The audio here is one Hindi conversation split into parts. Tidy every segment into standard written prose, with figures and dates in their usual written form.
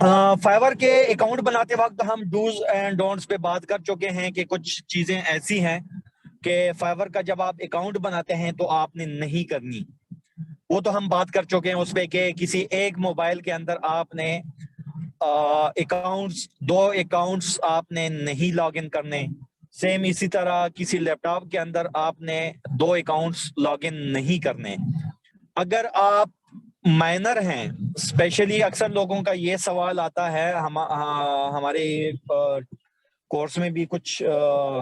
फाइवर के अकाउंट बनाते वक्त हम डूज एंड डोंट्स पे बात कर चुके हैं कि कुछ चीजें ऐसी हैं कि फाइवर का जब आप अकाउंट बनाते हैं तो आपने नहीं करनी। वो तो हम बात कर चुके हैं उस पे कि किसी एक मोबाइल के अंदर आपने अकाउंट्स, दो अकाउंट्स आपने नहीं लॉग इन करने। सेम इसी तरह किसी लैपटॉप के अंदर आपने दो अकाउंट्स लॉग इन नहीं करने। अगर आप माइनर हैं, स्पेशली अक्सर लोगों का ये सवाल आता है, हमारे कोर्स में भी कुछ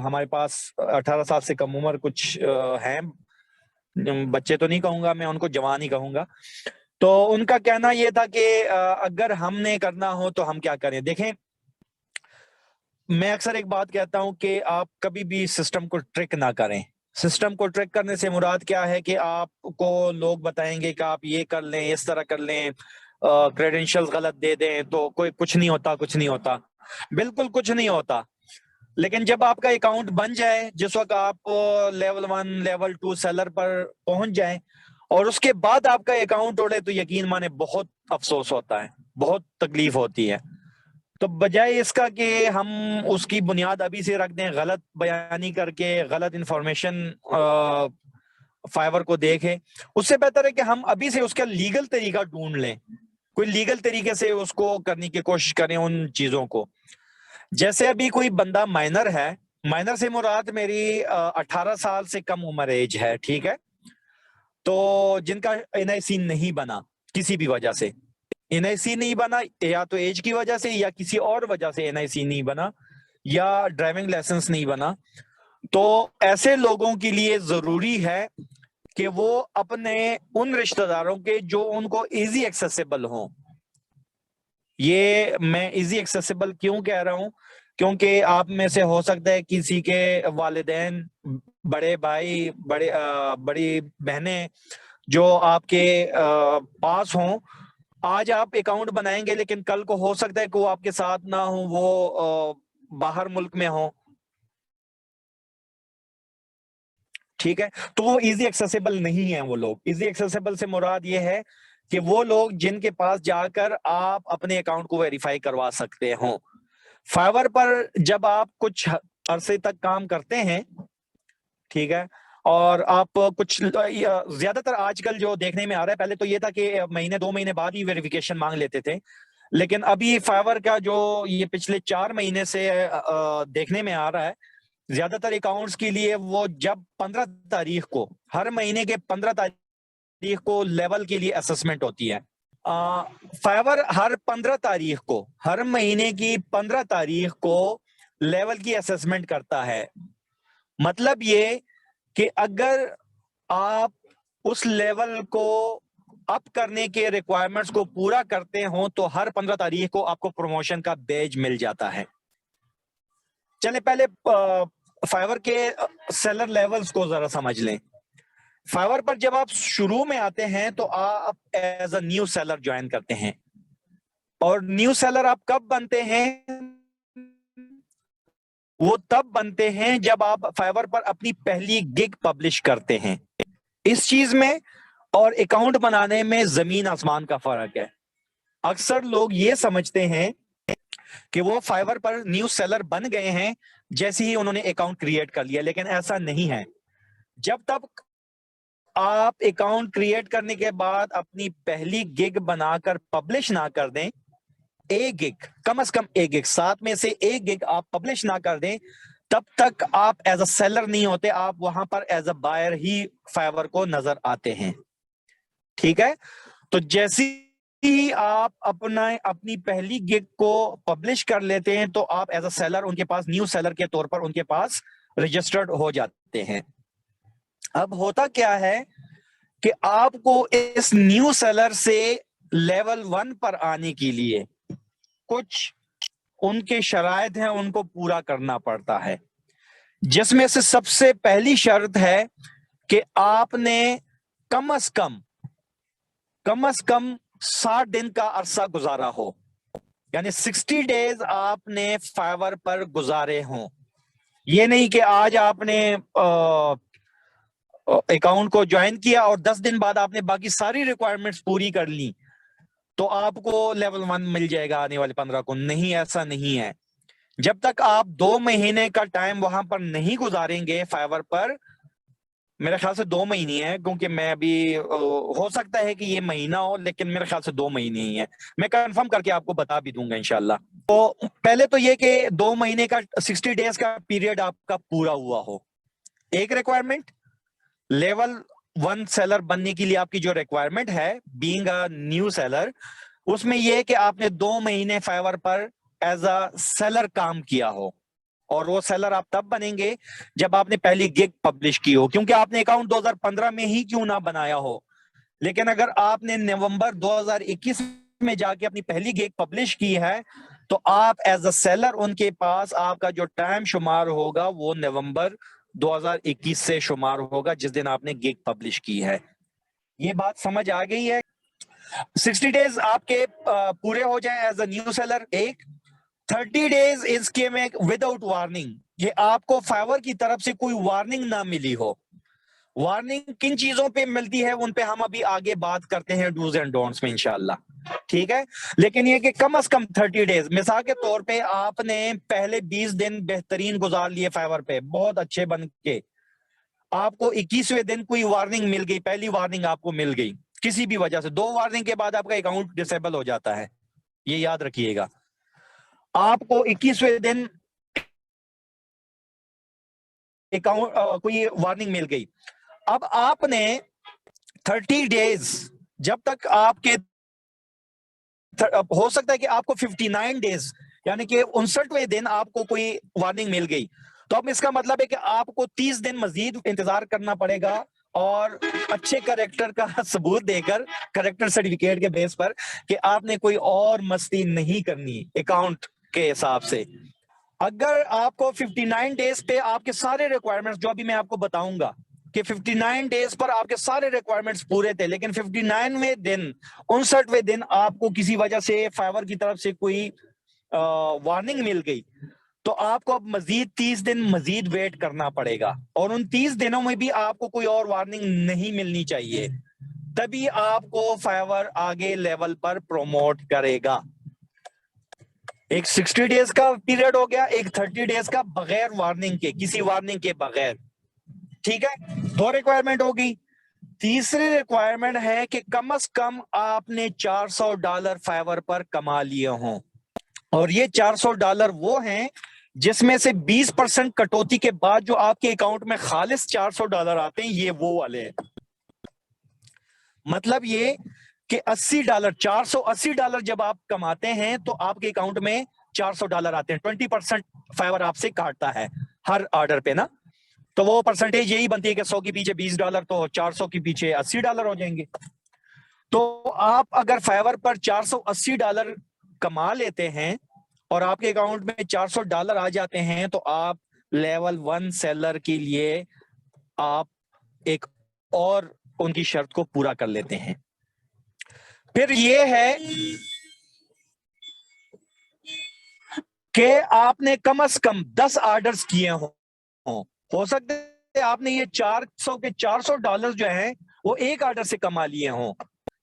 हमारे पास 18 साल से कम उम्र कुछ हैं, बच्चे तो नहीं कहूंगा मैं, उनको जवान ही कहूंगा। तो उनका कहना ये था कि अगर हमने करना हो तो हम क्या करें। देखें, मैं अक्सर एक बात कहता हूं कि आप कभी भी सिस्टम को ट्रिक ना करें। सिस्टम को ट्रिक करने से मुराद क्या है कि आपको लोग बताएंगे कि आप ये कर लें, इस तरह कर लें, क्रेडेंशियल्स गलत दे दें तो कोई कुछ नहीं होता, कुछ नहीं होता, बिल्कुल कुछ नहीं होता। लेकिन जब आपका अकाउंट बन जाए, जिस वक्त आप लेवल 1 लेवल 2 सेलर पर पहुंच जाए और उसके बाद आपका अकाउंट उड़े, तो यकीन माने बहुत अफसोस होता है, बहुत तकलीफ होती है। तो बजाय इसका कि हम उसकी बुनियाद अभी से रख दें, गलत बयानी करके गलत इंफॉर्मेशन फाइवर को देखें, उससे बेहतर है कि हम अभी से उसका लीगल तरीका ढूंढ लें, कोई लीगल तरीके से उसको करने की कोशिश करें उन चीजों को। जैसे अभी कोई बंदा माइनर है, माइनर से मुराद मेरी 18 साल से कम उम्र एज है, ठीक है, तो जिनका एनआईसी नहीं बना किसी भी वजह से, एनआईसी नहीं बना या तो एज की वजह से या किसी और वजह से एनआईसी नहीं बना या ड्राइविंग लाइसेंस नहीं बना, तो ऐसे लोगों के लिए जरूरी है कि वो अपने उन रिश्तेदारों के जो उनको इजी एक्सेसिबल हो। ये मैं इजी एक्सेसिबल क्यों कह रहा हूं, क्योंकि आप में से हो सकता है किसी के वालिदैन, बड़े भाई, बड़ी बहनें जो आपके पास हों। आज आप अकाउंट बनाएंगे लेकिन कल को हो सकता है कि वो आपके साथ ना हो, वो बाहर मुल्क में हो, ठीक है, तो वो इजी एक्सेसिबल नहीं है। वो लोग इजी एक्सेसिबल से मुराद ये है कि वो लोग जिनके पास जाकर आप अपने अकाउंट को वेरीफाई करवा सकते हो। फाइवर पर जब आप कुछ अरसे तक काम करते हैं, ठीक है, और आप कुछ ज्यादातर आजकल जो देखने में आ रहा है, पहले तो ये था कि महीने 2 महीने बाद ही वेरिफिकेशन मांग लेते थे, लेकिन अभी फाइवर का जो ये पिछले 4 महीने से देखने में आ रहा है, ज्यादातर अकाउंट्स के लिए वो जब 15 तारीख को, हर महीने के 15 तारीख को लेवल के लिए असेसमेंट होती है। फाइवर हर 15 तारीख को, हर महीने की 15 तारीख को लेवल की असेसमेंट करता है। मतलब ये कि अगर आप उस लेवल को अप करने के रिक्वायरमेंट्स को पूरा करते हो तो हर 15 तारीख को आपको प्रमोशन का बैज मिल जाता है। चले पहले फाइवर के सेलर लेवल्स को जरा समझ लें। फाइवर पर जब आप शुरू में आते हैं तो आप as a new seller join करते हैं, और न्यू सेलर आप कब बनते हैं? वो तब बनते हैं जब आप फाइवर पर अपनी पहली गिग पब्लिश करते हैं। इस चीज में और अकाउंट बनाने में जमीन आसमान का फर्क है। अक्सर लोग ये समझते हैं कि वो फाइवर पर न्यू सेलर बन गए हैं जैसे ही उन्होंने अकाउंट क्रिएट कर लिया, लेकिन ऐसा नहीं है। जब तक आप अकाउंट क्रिएट करने के बाद अपनी पहली गिग बनाकर पब्लिश ना कर दें, एक गिग, कम से कम एक गिग, 7 में से एक गिग आप पब्लिश ना कर दें, तब तक आप एज अ सेलर नहीं होते, आप वहां पर एज अ बायर ही फाइवर को नजर आते हैं, ठीक है। तो जैसे ही आप अपनी पहली गिग को पब्लिश कर लेते हैं तो आप एज अ सेलर उनके पास, न्यू सेलर के तौर पर उनके पास रजिस्टर्ड हो जाते हैं। अब होता क्या है कि आपको इस न्यू सेलर से लेवल 1 पर आने के लिए कुछ उनके शराइत हैं, उनको पूरा करना पड़ता है, जिसमें से सबसे पहली शर्त है कि आपने कम से कम 60 दिन का अरसा गुजारा हो, यानी 60 डेज आपने फाइवर पर गुजारे हों। ये नहीं कि आज आपने अकाउंट को ज्वाइन किया और 10 दिन बाद आपने बाकी सारी रिक्वायरमेंट्स पूरी कर ली, तो आपको लेवल 1 मिल जाएगा आने वाले 15 को। नहीं, ऐसा नहीं है। जब तक आप 2 महीने का टाइम वहां पर नहीं गुजारेंगे फाइवर पर, मेरे ख्याल से 2 महीने है, क्योंकि मैं अभी हो सकता है कि ये महीना हो, लेकिन मेरे ख्याल से 2 महीने ही है। मैं कंफर्म करके आपको बता भी दूंगा इंशाल्लाह। तो पहले तो ये कि 2 महीने का 60 डेज का पीरियड आपका पूरा हुआ हो। एक रिक्वायरमेंट, लेवल 1 सेलर बनने के लिए आपकी जो रिक्वायरमेंट है, बीइंग अ न्यू सेलर, उसमें यह है कि आपने 2 महीने फाइवर पर एज अ सेलर काम किया हो। और वो सेलर आप तब बनेंगे जब आपने पहली गिग पब्लिश की हो, क्योंकि आपने अकाउंट 2015 में ही क्यों ना बनाया हो, लेकिन अगर आपने नवंबर 2021 में जाके अपनी पहली गिग पब्लिश की है, तो आप एज अ सेलर उनके पास आपका जो टाइम शुमार होगा वो नवंबर 2021 से शुमार होगा, जिस दिन आपने गिग पब्लिश की है। ये बात समझ आ गई है? 60 डेज आपके पूरे हो जाए एज अ न्यू सेलर। एक 30 डेज इसके में विदाउट वार्निंग, ये आपको फाइवर की तरफ से कोई वार्निंग ना मिली हो। वार्निंग किन चीजों पे मिलती है उन पे हम अभी आगे बात करते हैं डूज एंड डोंट्स में इंशाल्लाह, ठीक है। लेकिन ये कि कम से कम 30 डेज, मिसाल के तौर पे आपने पहले 20 दिन बेहतरीन गुजार लिए फाइवर पे, बहुत अच्छे बन के, आपको 21वें दिन कोई वार्निंग मिल गई, पहली वार्निंग आपको मिल गई किसी भी वजह से, 2 वार्निंग के बाद आपका अकाउंट डिसेबल हो जाता है, ये याद रखिएगा। आपको 21वें दिन अकाउंट कोई वार्निंग मिल गई, अब आपने 30 डेज, जब तक आपके हो सकता है कि आपको 59 डेज यानी कि 59वें दिन आपको कोई वार्निंग मिल गई, तो अब इसका मतलब है कि आपको 30 दिन मजीद इंतजार करना पड़ेगा और अच्छे करेक्टर का सबूत देकर, करेक्टर सर्टिफिकेट के बेस पर, कि आपने कोई और मस्ती नहीं करनी अकाउंट के हिसाब से। अगर आपको 59 डेज पे आपके सारे रिक्वायरमेंट्स, जो अभी मैं आपको बताऊंगा कि 59 डेज पर आपके सारे रिक्वायरमेंट्स पूरे थे, लेकिन 59वें दिन, 59वें दिन आपको किसी वजह से फाइवर की तरफ से कोई वार्निंग मिल गई, तो आपको अब मजीद 30 दिन मजीद वेट करना पड़ेगा, और उन 30 दिनों में भी आपको कोई और वार्निंग नहीं मिलनी चाहिए, तभी आपको फाइवर आगे लेवल पर प्रोमोट करेगा। एक 60 डेज का पीरियड हो गया, एक 30 डेज का बगैर वार्निंग के, किसी वार्निंग के बगैर, ठीक है। 2 रिक्वायरमेंट होगी। तीसरी रिक्वायरमेंट है कि कम से कम आपने $400 फाइवर पर कमा लिए हों, और ये $400 वो हैं जिसमें से 20% कटौती के बाद जो आपके अकाउंट में खालिस $400 आते हैं, ये वो वाले हैं। मतलब ये कि $80, $480 जब आप कमाते हैं तो आपके अकाउंट में $400 आते हैं। 20% फाइवर आपसे काटता है हर ऑर्डर पे ना, तो वो परसेंटेज यही बनती है कि 100 के पीछे $20, तो 400 के पीछे $80 हो जाएंगे। तो आप अगर फाइवर पर $480 कमा लेते हैं और आपके अकाउंट में $400 आ जाते हैं, तो आप लेवल 1 सेलर के लिए आप एक और उनकी शर्त को पूरा कर लेते हैं। फिर ये है कि आपने कम से कम 10 ऑर्डर्स किए हो सकते है आपने ये 400 के $400 जो हैं वो एक ऑर्डर से कमा लिए हों,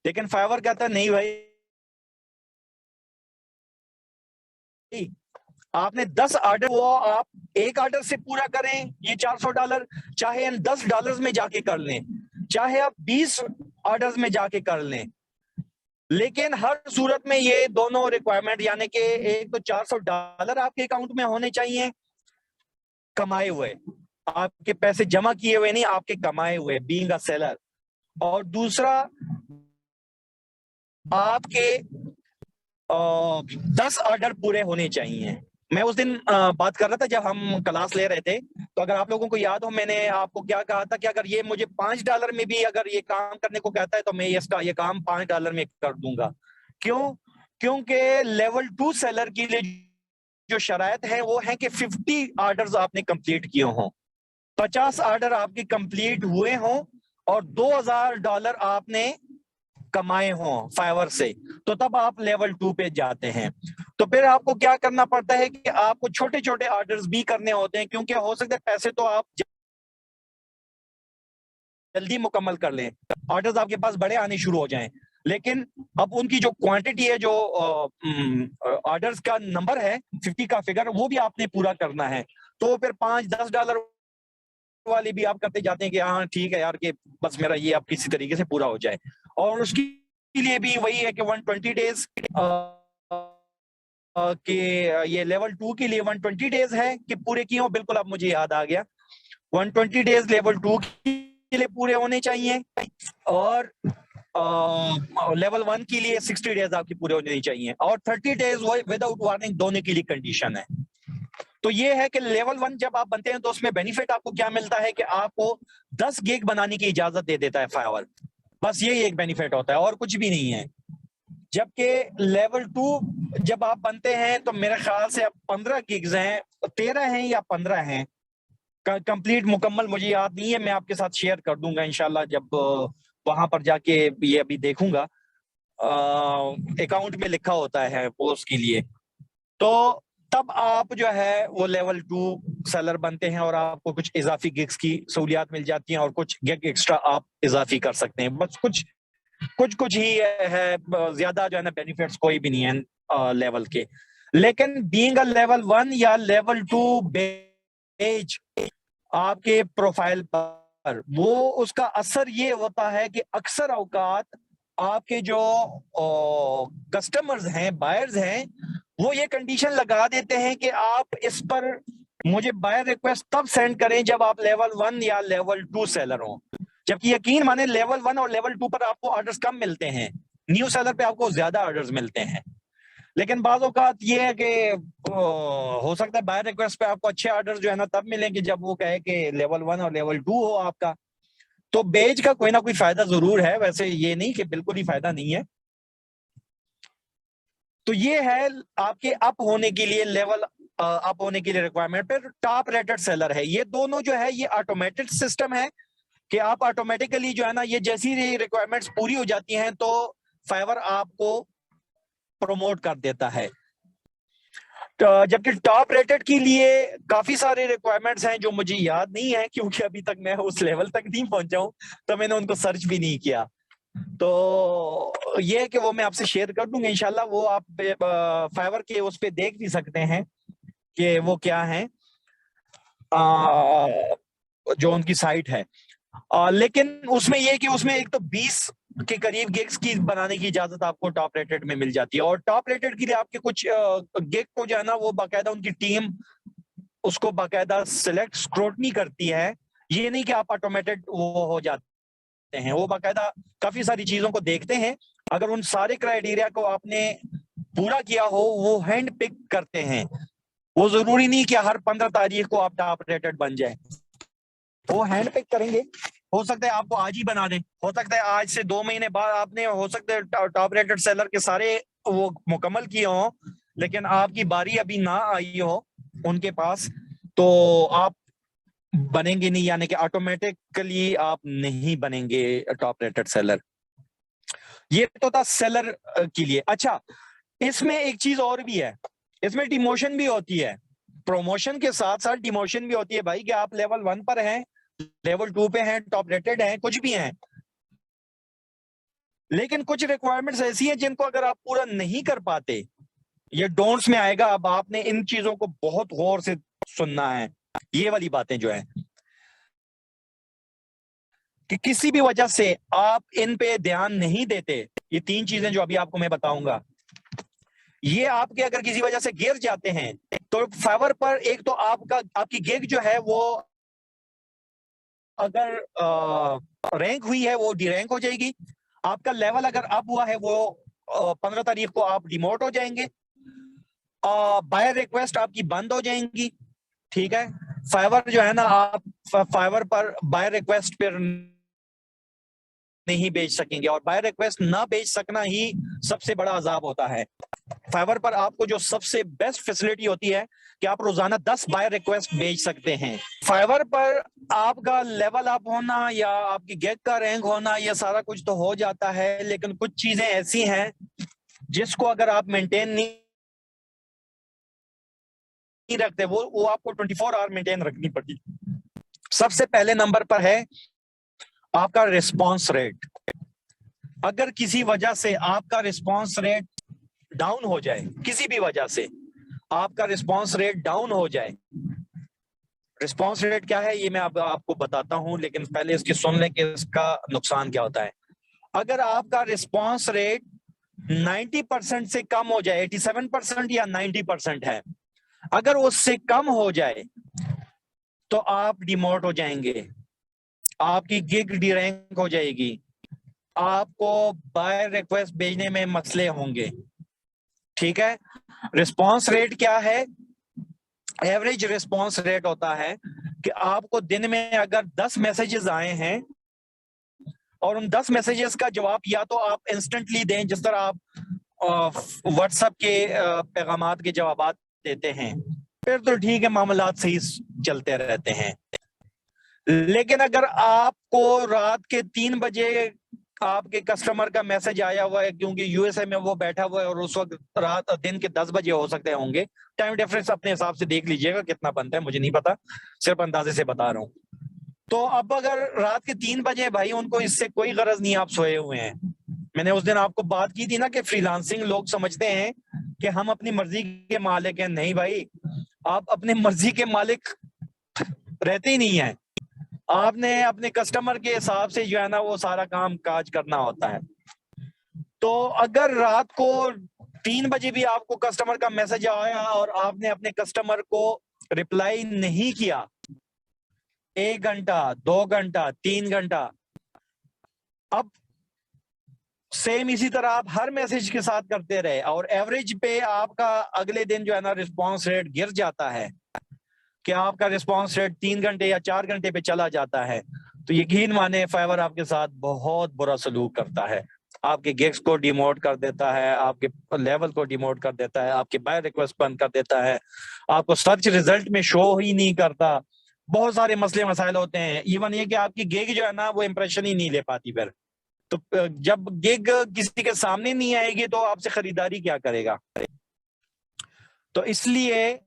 लेकिन फाइवर कहता है नहीं भाई, आपने 10 ऑर्डर, वो आप एक ऑर्डर से पूरा करें ये $400, चाहे इन $10 में जाके कर लें, चाहे आप 20 ऑर्डर्स में जाके कर लें, लेकिन हर सूरत में ये दोनों रिक्वायरमेंट, यानी कि एक तो $400 आपके अकाउंट में होने चाहिए कमाए हुए, आपके पैसे जमा किए हुए नहीं, आपके कमाए हुए, बीइंग अ सेलर, और दूसरा आपके 10 ऑर्डर पूरे होने चाहिए। मैं उस दिन बात कर रहा था जब हम क्लास ले रहे थे, तो अगर आप लोगों को याद हो, मैंने आपको क्या कहा था कि अगर ये मुझे $5 में भी अगर ये काम करने को कहता है तो मैं इसका ये काम $5 में कर दूंगा। क्यों? क्योंकि लेवल 2 सेलर के लिए जो शरायत है वो है कि 50 ऑर्डर्स आपने कंप्लीट किए हों, 50 ऑर्डर आपके कंप्लीट हुए हों, और $2000 आपने कमाए हों फाइवर से, तो तब आप लेवल 2 पे जाते हैं। तो फिर आपको क्या करना पड़ता है कि आपको छोटे छोटे ऑर्डर्स भी करने होते हैं, क्योंकि हो सकता है पैसे तो आप जल्दी मुकम्मल कर लें, ऑर्डर्स आपके पास बड़े आने शुरू हो जाएं, लेकिन अब उनकी जो क्वांटिटी है, जो ऑर्डर्स का नंबर है, 50 का फिगर, वो भी आपने पूरा करना है। तो फिर $5-10 वाली भी आप करते जाते हैं कि हाँ ठीक है यार, कि बस मेरा ये अब किसी तरीके से पूरा हो जाए। और उसके लिए भी वही है कि 120 डेज कि ये लेवल 2 के लिए 120 डेज है कि पूरे किए हो। बिल्कुल, अब मुझे याद आ गया, 120 डेज लेवल 2 के लिए पूरे होने चाहिए, और लेवल 1 के लिए 60 डेज आपके पूरे होने चाहिए, और 30 डेज विदाउट वार्निंग दोनों के लिए कंडीशन है। तो ये है कि लेवल 1 जब आप बनते हैं तो उसमें बेनिफिट आपको क्या मिलता है कि आपको 10 गिग बनाने की इजाजत दे देता है फायरवॉल। बस यही एक बेनिफिट होता है और कुछ भी नहीं है। जबकि लेवल 2 जब आप बनते हैं तो मेरे ख्याल से अब 15 गिग्स हैं, 13 हैं या 15 हैं, कंप्लीट मुकम्मल मुझे याद नहीं है। मैं आपके साथ शेयर कर दूंगा इंशाल्लाह, जब वहां पर जाके ये अभी देखूंगा, अकाउंट में लिखा होता है वो उसके लिए। तो तब आप जो है वो लेवल 2 सेलर बनते हैं और आपको कुछ इजाफी गिग्स की सहूलियात मिल जाती हैं और कुछ गिग एक्स्ट्रा आप इजाफी कर सकते हैं। बस कुछ ही है, ज्यादा जो है ना बेनिफिट्स कोई भी नहीं है लेवल के। लेकिन बीइंग अ लेवल 1 या लेवल 2 बेज आपके प्रोफाइल पर, वो उसका असर ये होता है कि अक्सर औकात आपके जो कस्टमर्स हैं, बायर्स हैं, वो ये कंडीशन लगा देते हैं कि आप इस पर मुझे बायर रिक्वेस्ट तब सेंड करें जब आप लेवल 1 या लेवल 2 सेलर हो। जबकि यकीन माने लेवल 1 और लेवल 2 पर आपको ऑर्डर्स कम मिलते हैं, न्यू सेलर पे आपको ज्यादा ऑर्डर्स मिलते हैं। लेकिन बाज़ औक़ात ये है कि हो सकता है बायर रिक्वेस्ट पे आपको अच्छे ऑर्डर्स जो है ना तब मिलेंगे जब वो कहे कि लेवल 1 और लेवल 2 हो आपका। तो बेज का कोई ना कोई फायदा जरूर है, वैसे ये नहीं कि बिल्कुल ही फायदा नहीं है। तो ये है आपके अप होने के लिए, लेवल अप होने के लिए रिक्वायरमेंट। फिर टॉप रेटेड सेलर है, ये दोनों जो है ये ऑटोमेटेड सिस्टम है कि आप ऑटोमेटिकली जो है ना, ये जैसी रिक्वायरमेंट्स पूरी हो जाती हैं तो फाइवर आपको प्रमोट कर देता है। जबकि टॉप रेटेड के लिए काफी सारे रिक्वायरमेंट्स हैं जो मुझे याद नहीं है, क्योंकि अभी तक मैं उस लेवल तक नहीं पहुंचा हूं, तो मैंने उनको सर्च भी नहीं किया। तो ये है कि वो मैं आपसे शेयर कर दूंगा इंशाल्लाह। वो आप फाइवर के उस पे देख भी सकते हैं कि वो क्या है, जो उनकी साइट है। लेकिन उसमें ये कि उसमें एक तो 20 के करीब गिग्स की बनाने की इजाजत आपको टॉप रेटेड में मिल जाती है, और टॉप रेटेड के लिए आपके कुछ गिग को जो है ना वो बाकायदा उनकी टीम उसको बाकायदा सिलेक्ट स्क्रूटनी करती है। ये नहीं कि आप ऑटोमेटेड वो हो जाते हैं, वो बाकायदा काफी सारी चीजों को देखते हैं। अगर उन सारे क्राइटेरिया को आपने पूरा किया हो, वो हैंड पिक करते हैं। वो जरूरी नहीं कि हर 15 तारीख को आप टॉप रेटेड बन जाए, वो हैंड पिक करेंगे। हो सकता है आपको आज ही बना दें, हो सकता है आज से 2 महीने बाद आपने, हो सकता है टॉप रेटेड सेलर के सारे वो मुकम्मल किए हों, लेकिन आपकी बारी अभी ना आई हो उनके पास, तो आप बनेंगे नहीं, यानी कि ऑटोमेटिकली आप नहीं बनेंगे टॉप रेटेड सेलर। ये तो था सेलर के लिए। अच्छा, इसमें एक चीज और भी है, इसमें डिमोशन भी होती है। प्रमोशन के साथ साथ डिमोशन भी होती है भाई, कि आप लेवल 1 पर हैं, लेवल 2 पे हैं, टॉप रेटेड हैं, कुछ भी हैं, लेकिन कुछ रिक्वायरमेंट्स ऐसी हैं जिनको अगर आप पूरा नहीं कर पाते, ये डोंट्स में आएगा। अब आपने इन चीजों को बहुत गौर से सुनना है, ये वाली बातें जो है कि किसी भी वजह से आप इन पे ध्यान नहीं देते। ये 3 चीजें जो अभी आपको मैं बताऊंगा, ये आपके अगर किसी वजह से गिर जाते हैं तो फाइवर पर एक तो आपकी गिग जो है वो अगर रैंक हुई है वो डी रैंक हो जाएगी। आपका लेवल अगर अप हुआ है वो 15 तारीख को आप डिमोट हो जाएंगे। बायर रिक्वेस्ट आपकी बंद हो जाएंगी, ठीक है। फाइवर जो है ना, आप फाइवर पर बायर रिक्वेस्ट पर नहीं भेज सकेंगे, और बायर रिक्वेस्ट ना भेज सकना ही सबसे बड़ा अजाब होता है। फाइवर पर आपको जो सबसे बेस्ट फैसिलिटी होती है कि आप रोजाना 10 बायर रिक्वेस्ट भेज सकते हैं। फाइवर पर आपका लेवल अप होना या आपकी गेट का रैंक होना, ये सारा कुछ तो हो जाता है, लेकिन कुछ चीजें ऐसी हैं जिसको अगर आप मेंटेन नहीं रखते, वो आपको 24 आवर मेंटेन रखनी पड़ती। सबसे पहले नंबर पर है आपका रिस्पॉन्स रेट। अगर किसी वजह से आपका रिस्पांस रेट डाउन हो जाए, किसी भी वजह से आपका रिस्पांस रेट डाउन हो जाए, रिस्पांस रेट क्या है ये मैं आपको बताता हूं, लेकिन पहले इसकी सुन लें कि इसका नुकसान क्या होता है। अगर आपका रिस्पांस रेट 90% से कम हो जाए, 87% या 90% है, अगर उससे कम हो जाए तो आप डिमोट हो जाएंगे, आपकी गिग डीरैंक हो जाएगी, आपको बाय रिक्वेस्ट भेजने में मसले होंगे। ठीक है, रिस्पांस रेट क्या है? एवरेज रिस्पांस रेट होता है कि आपको दिन में अगर 10 मैसेजेस आए हैं और उन 10 मैसेजेस का जवाब या तो आप इंस्टेंटली दें, जिस तरह आप व्हाट्सएप के पैगामात के जवाब देते हैं, फिर तो ठीक है, मामलात सही चलते रहते हैं। लेकिन अगर आपको रात के 3 बजे आपके कस्टमर का मैसेज आया हुआ है, क्योंकि यूएसए में वो बैठा हुआ है और उस वक्त रात दिन के 10 बजे हो सकते होंगे, टाइम डिफरेंस अपने हिसाब से देख लीजिएगा कितना बनता है, मुझे नहीं पता, सिर्फ अंदाजे से बता रहा हूं। तो अब अगर रात के 3 बजे भाई उनको इससे कोई गरज नहीं, आप सोए हुए हैं। मैंने उस दिन आपको बात की थी ना कि फ्रीलांसिंग लोग समझते हैं कि हम अपनी मर्जी के मालिक हैं। नहीं भाई, आप अपने मर्जी के मालिक रहते ही नहीं है, आपने अपने कस्टमर के हिसाब से जो है ना वो सारा काम काज करना होता है। तो अगर रात को 3 बजे भी आपको कस्टमर का मैसेज आया और आपने अपने कस्टमर को रिप्लाई नहीं किया, 1 घंटा 2 घंटा 3 घंटा, अब सेम इसी तरह आप हर मैसेज के साथ करते रहे और एवरेज पे आपका अगले दिन जो है ना रिस्पांस रेट गिर जाता है कि आपका रिस्पांस रेट 3 घंटे या 4 घंटे पे चला जाता है, तो यकीन माने फाइवर आपके साथ बहुत बुरा सलूक करता है। आपके गिग्स को डिमोट कर देता है, आपके लेवल को डिमोट कर देता है, आपके बाय रिक्वेस्ट बंद कर देता है, आपको सर्च रिजल्ट में शो ही नहीं करता। बहुत सारे मसले मसाइल होते हैं, इवन ये कि आपकी गिग जो है ना वो इंप्रेशन ही नहीं ले पाती फिर। तो जब गिग किसी के सामने नहीं आएगी तो आपसे खरीदारी क्या करेगा? तो इसलिए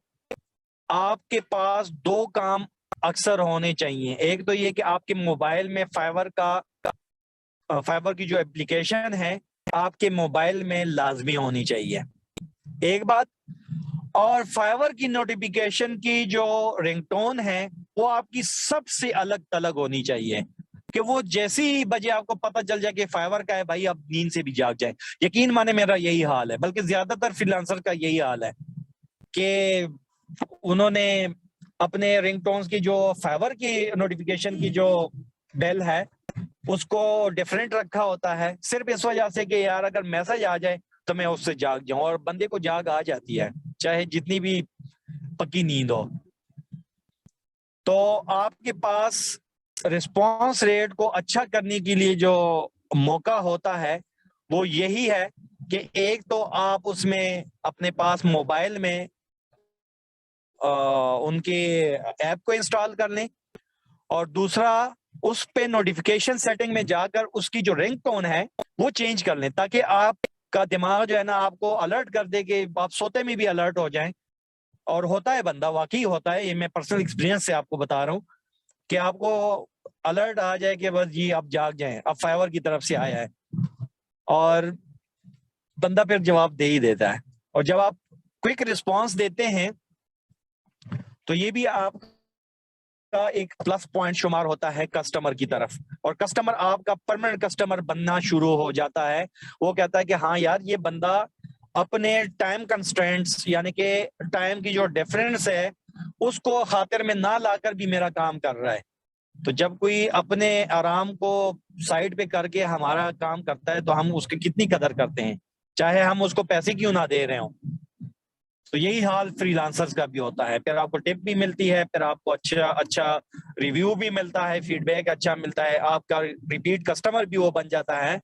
आपके पास 2 काम अक्सर होने चाहिए। एक तो ये कि आपके मोबाइल में फाइवर की जो एप्लीकेशन है आपके मोबाइल में लाजमी होनी चाहिए, एक बात। और फाइवर की नोटिफिकेशन की जो रिंगटोन है वो आपकी सबसे अलग तलग होनी चाहिए कि वो जैसे ही बजे आपको पता चल जाए कि फाइवर का है, भाई आप नींद से भी जाग जाए। यकीन माने मेरा यही हाल है, बल्कि ज्यादातर फ्रीलांसर का यही हाल है कि उन्होंने अपने रिंगटोन्स की जो फाइवर की नोटिफिकेशन की जो बेल है उसको डिफरेंट रखा होता है, सिर्फ इस वजह से कि यार अगर मैसेज आ जाए तो मैं उससे जाग जाऊं, और बंदे को जाग आ जाती है चाहे जितनी भी पक्की नींद हो। तो आपके पास रिस्पांस रेट को अच्छा करने के लिए जो मौका होता है वो यही है कि एक तो आप उसमें अपने पास मोबाइल में उनके ऐप को इंस्टॉल कर लें, और दूसरा उस पे नोटिफिकेशन सेटिंग में जाकर उसकी जो रिंगटोन है वो चेंज कर लें, ताकि आपका दिमाग जो है ना आपको अलर्ट कर दे कि आप सोते में भी अलर्ट हो जाएं। और होता है बंदा, वाकई होता है, ये मैं पर्सनल एक्सपीरियंस से आपको बता रहा हूँ कि आपको अलर्ट आ जाए कि बस जी आप जाग जाएं, अब फाइवर की तरफ से आया है, और बंदा फिर जवाब दे ही देता है। और जब आप क्विक रिस्पॉन्स देते हैं तो ये भी आपका एक प्लस पॉइंट शुमार होता है कस्टमर की तरफ, और कस्टमर आपका परमानेंट कस्टमर बनना शुरू हो जाता है। वो कहता है कि हाँ यार ये बंदा अपने टाइम कंस्ट्रेंट्स यानी कि टाइम की जो डिफरेंस है उसको खातिर में ना लाकर भी मेरा काम कर रहा है। तो जब कोई अपने आराम को साइड पे करके हमारा काम करता है तो हम उसकी कितनी कदर करते हैं, चाहे हम उसको पैसे क्यों ना दे रहे हो। तो यही हाल फ्रीलांसर्स का भी होता है, फिर आपको टिप भी मिलती है, फिर आपको अच्छा अच्छा रिव्यू भी मिलता है, फीडबैक अच्छा मिलता है, आपका रिपीट कस्टमर भी वो बन जाता है।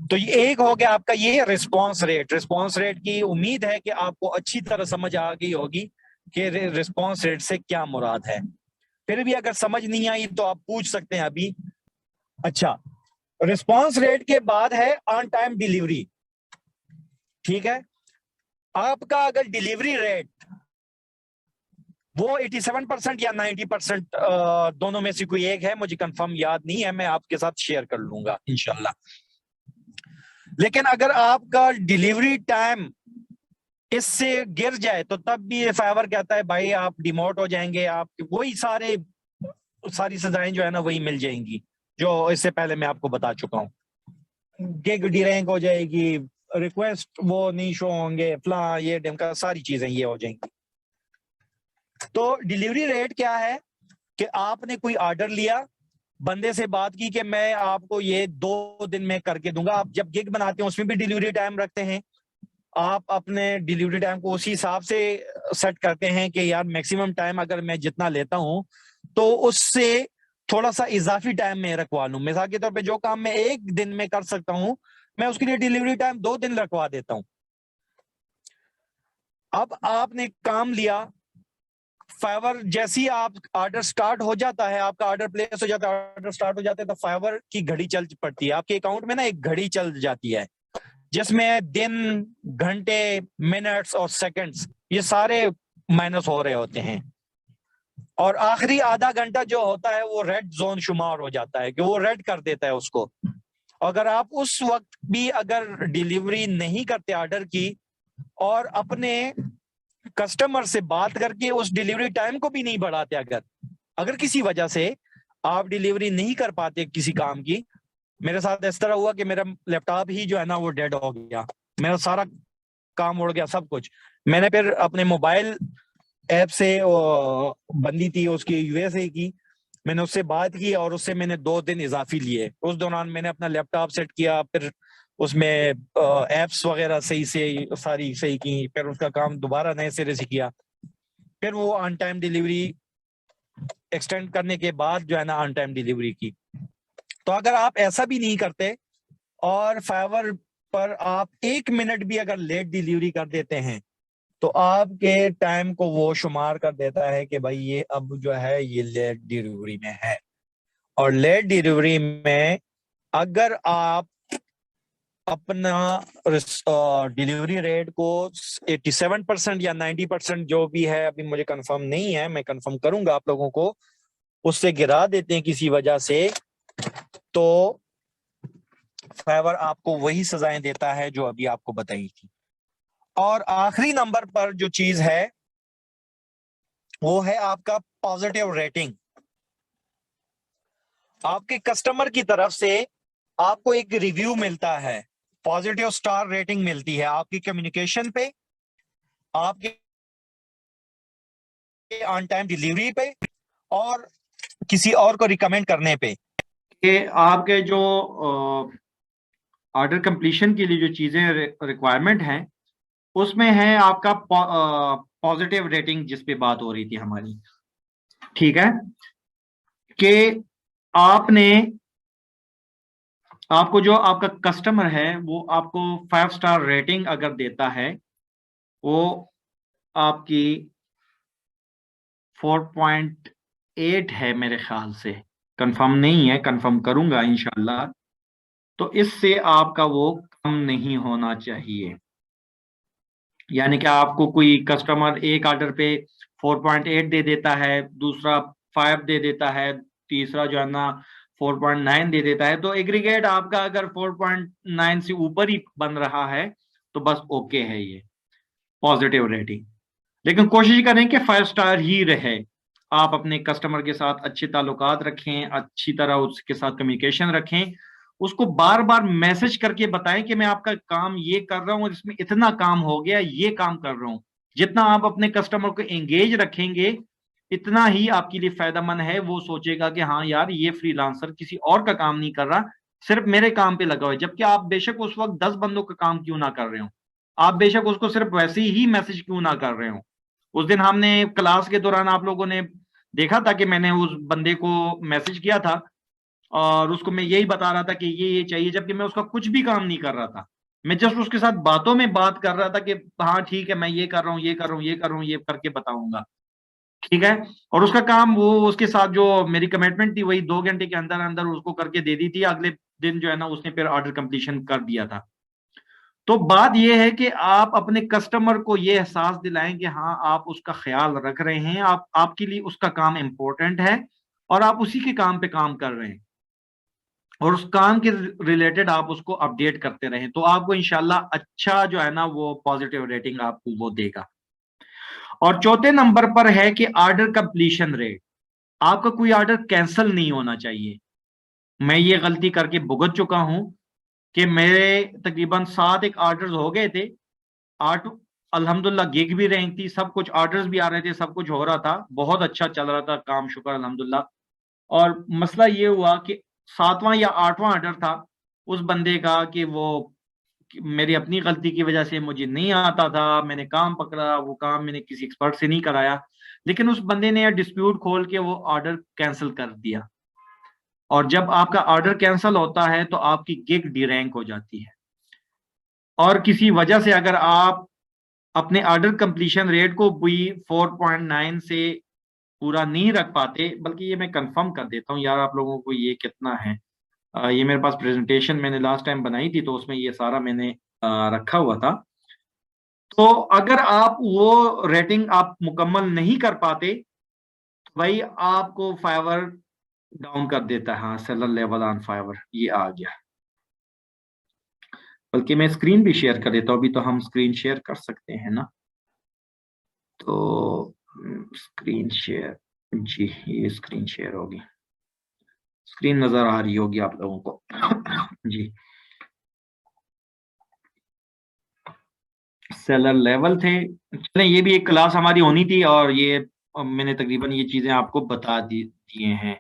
तो ये एक हो गया आपका ये रिस्पांस रेट। रिस्पांस रेट की उम्मीद है कि आपको अच्छी तरह समझ आ गई होगी कि रिस्पांस रेट से क्या मुराद है। फिर भी अगर समझ नहीं आई तो आप पूछ सकते हैं अभी। अच्छा, रिस्पांस रेट के बाद है ऑन टाइम डिलीवरी। ठीक है, आपका अगर डिलीवरी रेट वो 87% या 90% दोनों में से कोई एक है, मुझे कंफर्म याद नहीं है, मैं आपके साथ शेयर कर लूंगा इंशाल्लाह। लेकिन अगर आपका डिलीवरी टाइम इससे गिर जाए तो तब भी ये फाइवर कहता है भाई आप डिमोट हो जाएंगे, आप वही सारी सजाएं जो है ना वही मिल जाएंगी जो इससे पहले मैं आपको बता चुका हूँ। गिग डिरैंक हो जाएगी, रिक्वेस्ट वो नहीं शो होंगे, फ्ला ये ढिमका सारी चीजें ये हो जाएंगी। तो डिलीवरी रेट क्या है कि आपने कोई ऑर्डर लिया, बंदे से बात की कि मैं आपको ये 2 दिन में करके दूंगा। आप जब गिग बनाते हैं उसमें भी डिलीवरी टाइम रखते हैं, आप अपने डिलीवरी टाइम को उसी हिसाब से सेट करते हैं कि यार मैक्सिमम टाइम अगर मैं जितना लेता हूं तो उससे थोड़ा सा इजाफी टाइम में रखवा लूं। मिसाल के तौर पे जो काम मैं 1 दिन में कर सकता हूं मैं उसके लिए डिलीवरी टाइम 2 दिन रखवा देता हूं। अब आपने काम लिया, फाइवर जैसे ही आप ऑर्डर स्टार्ट हो जाता है, आपका ऑर्डर प्लेस हो जाता है, ऑर्डर स्टार्ट हो जाता है तो फाइवर की घड़ी चल पड़ती है। आपके अकाउंट में ना एक घड़ी चल जाती है जिसमें दिन, घंटे, मिनट्स और सेकंड्स ये सारे माइनस हो रहे होते हैं। और आखिरी आधा घंटा जो होता है वो रेड जोन शुमार हो जाता है कि वो रेड कर देता है उसको। अगर आप उस वक्त भी अगर डिलीवरी नहीं करते ऑर्डर की और अपने कस्टमर से बात करके उस डिलीवरी टाइम को भी नहीं बढ़ाते, अगर अगर किसी वजह से आप डिलीवरी नहीं कर पाते किसी काम की, मेरे साथ इस तरह हुआ कि मेरा लैपटॉप ही जो है ना वो डेड हो गया, मेरा सारा काम उड़ गया सब कुछ। मैंने फिर अपने मोबाइल ऐप से बंदी थी उसकी यूएसए की, मैंने उससे बात की और उससे मैंने 2 दिन इजाफी लिए। उस दौरान मैंने अपना लैपटॉप सेट किया, फिर उसमें एप्स वगैरह सही से सारी सही की, फिर उसका काम दोबारा नए सिरे से किया, फिर वो ऑन टाइम डिलीवरी एक्सटेंड करने के बाद जो है ना ऑन टाइम डिलीवरी की। तो अगर आप ऐसा भी नहीं करते और फाइवर पर आप 1 मिनट भी अगर लेट डिलीवरी कर देते हैं तो आपके टाइम को वो शुमार कर देता है कि भाई ये अब जो है ये लेट डिलीवरी में है। और लेट डिलीवरी में अगर आप अपना डिलीवरी रेट को 87% या 90% जो भी है, अभी मुझे कंफर्म नहीं है, मैं कंफर्म करूंगा आप लोगों को, उससे गिरा देते हैं किसी वजह से, तो फाइवर आपको वही सजाएं देता है जो अभी आपको बताई थी। और आखिरी नंबर पर जो चीज है वो है आपका पॉजिटिव रेटिंग। आपके कस्टमर की तरफ से आपको एक रिव्यू मिलता है, पॉजिटिव स्टार रेटिंग मिलती है आपकी कम्युनिकेशन पे, आपके ऑन टाइम डिलीवरी पे और किसी और को रिकमेंड करने पे। कि आपके जो ऑर्डर कंप्लीशन के लिए जो चीजें रिक्वायरमेंट हैं उसमें है आपका पॉजिटिव रेटिंग जिस पे बात हो रही थी हमारी, ठीक है, कि आपने आपको जो आपका कस्टमर है वो आपको 5 स्टार रेटिंग अगर देता है, वो आपकी 4.8 है मेरे ख्याल से, कंफर्म नहीं है, कंफर्म करूंगा इंशाल्लाह। तो इससे आपका वो कम नहीं होना चाहिए। यानी कि आपको कोई कस्टमर एक ऑर्डर पे 4.8 दे देता है, दूसरा 5 दे देता है, तीसरा जो है ना 4.9 दे देता है, तो एग्रीगेट आपका अगर 4.9 से ऊपर ही बन रहा है तो बस ओके है ये पॉजिटिव रेटिंग। लेकिन कोशिश करें कि 5 स्टार ही रहे। आप अपने कस्टमर के साथ अच्छे ताल्लुकात रखें, अच्छी तरह उसके साथ कम्युनिकेशन रखें, उसको बार बार मैसेज करके बताएं कि मैं आपका काम ये कर रहा हूं, इसमें इतना काम हो गया, ये काम कर रहा हूं। जितना आप अपने कस्टमर को एंगेज रखेंगे इतना ही आपके लिए फायदेमंद है। वो सोचेगा कि हाँ यार ये फ्रीलांसर किसी और का काम नहीं कर रहा, सिर्फ मेरे काम पे लगा हुआ है। जबकि आप बेशक उस वक्त 10 बंदों का काम क्यों ना कर रहे हो, आप बेशक उसको सिर्फ वैसे ही मैसेज क्यों ना कर रहे हो। उस दिन हमने क्लास के दौरान आप लोगों ने देखा था कि मैंने उस बंदे को मैसेज किया था और उसको मैं यही बता रहा था कि ये चाहिए, जबकि मैं उसका कुछ भी काम नहीं कर रहा था। मैं जस्ट उसके साथ बातों में बात कर रहा था कि हाँ ठीक है मैं ये कर रहा हूँ, ये कर रहा हूँ, ये कर रहा हूँ, ये करके बताऊंगा, ठीक है। और उसका काम, वो उसके साथ जो मेरी कमिटमेंट थी वही 2 घंटे के अंदर अंदर उसको करके दे दी थी। अगले दिन जो है ना उसने फिर ऑर्डर कंप्लीशन कर दिया था। तो बात यह है कि आप अपने कस्टमर को यह एहसास दिलाएं कि हाँ आप उसका ख्याल रख रहे हैं, आप आपके लिए उसका काम इंपॉर्टेंट है और आप उसी के काम पे काम कर रहे हैं। और उस काम के रिलेटेड आप उसको अपडेट करते रहें, तो आपको इंशाल्लाह अच्छा जो है ना वो पॉजिटिव रेटिंग आपको वो देगा। और चौथे नंबर पर है कि ऑर्डर कंप्लीशन रेट, आपका कोई ऑर्डर कैंसिल नहीं होना चाहिए। मैं ये गलती करके भुगत चुका हूं कि मेरे तकरीबन 7 एक ऑर्डर्स हो गए थे, 8 अल्हम्दुलिल्लाह गिग भी रही थी, सब कुछ ऑर्डर्स भी आ रहे थे, सब कुछ हो रहा था, बहुत अच्छा चल रहा था काम, शुक्र अल्हम्दुलिल्लाह। और मसला ये हुआ कि 7वां या 8वां ऑर्डर था उस बंदे का कि वो कि मेरी अपनी गलती की वजह से मुझे नहीं आता था, मैंने काम पकड़ा, वो काम मैंने किसी एक्सपर्ट से नहीं कराया, लेकिन उस बंदे ने डिस्प्यूट खोल के वो ऑर्डर कैंसिल कर दिया। और जब आपका ऑर्डर कैंसिल होता है तो आपकी गिग डी रैंक हो जाती है। और किसी वजह से अगर आप अपने ऑर्डर कंप्लीशन रेट को भी 4.9 से पूरा नहीं रख पाते, बल्कि ये मैं कंफर्म कर देता हूँ यार आप लोगों को ये कितना है। ये मेरे पास प्रेजेंटेशन मैंने लास्ट टाइम बनाई थी तो उसमें ये सारा मैंने रखा हुआ था। तो अगर आप वो रेटिंग आप मुकम्मल नहीं कर पाते तो भाई आपको फाइवर डाउन कर देता है। हाँ, सेलर लेवल ऑन फाइवर ये आ गया। बल्कि मैं स्क्रीन भी शेयर कर देता हूँ, अभी तो हम स्क्रीन शेयर कर सकते हैं ना। तो स्क्रीन शेयर, जी ये स्क्रीन शेयर होगी, स्क्रीन नजर आ रही होगी आप लोगों को जी। सेलर लेवल थे, चलें ये भी एक क्लास हमारी होनी थी और ये मैंने तकरीबन ये चीजें आपको बता दिए हैं।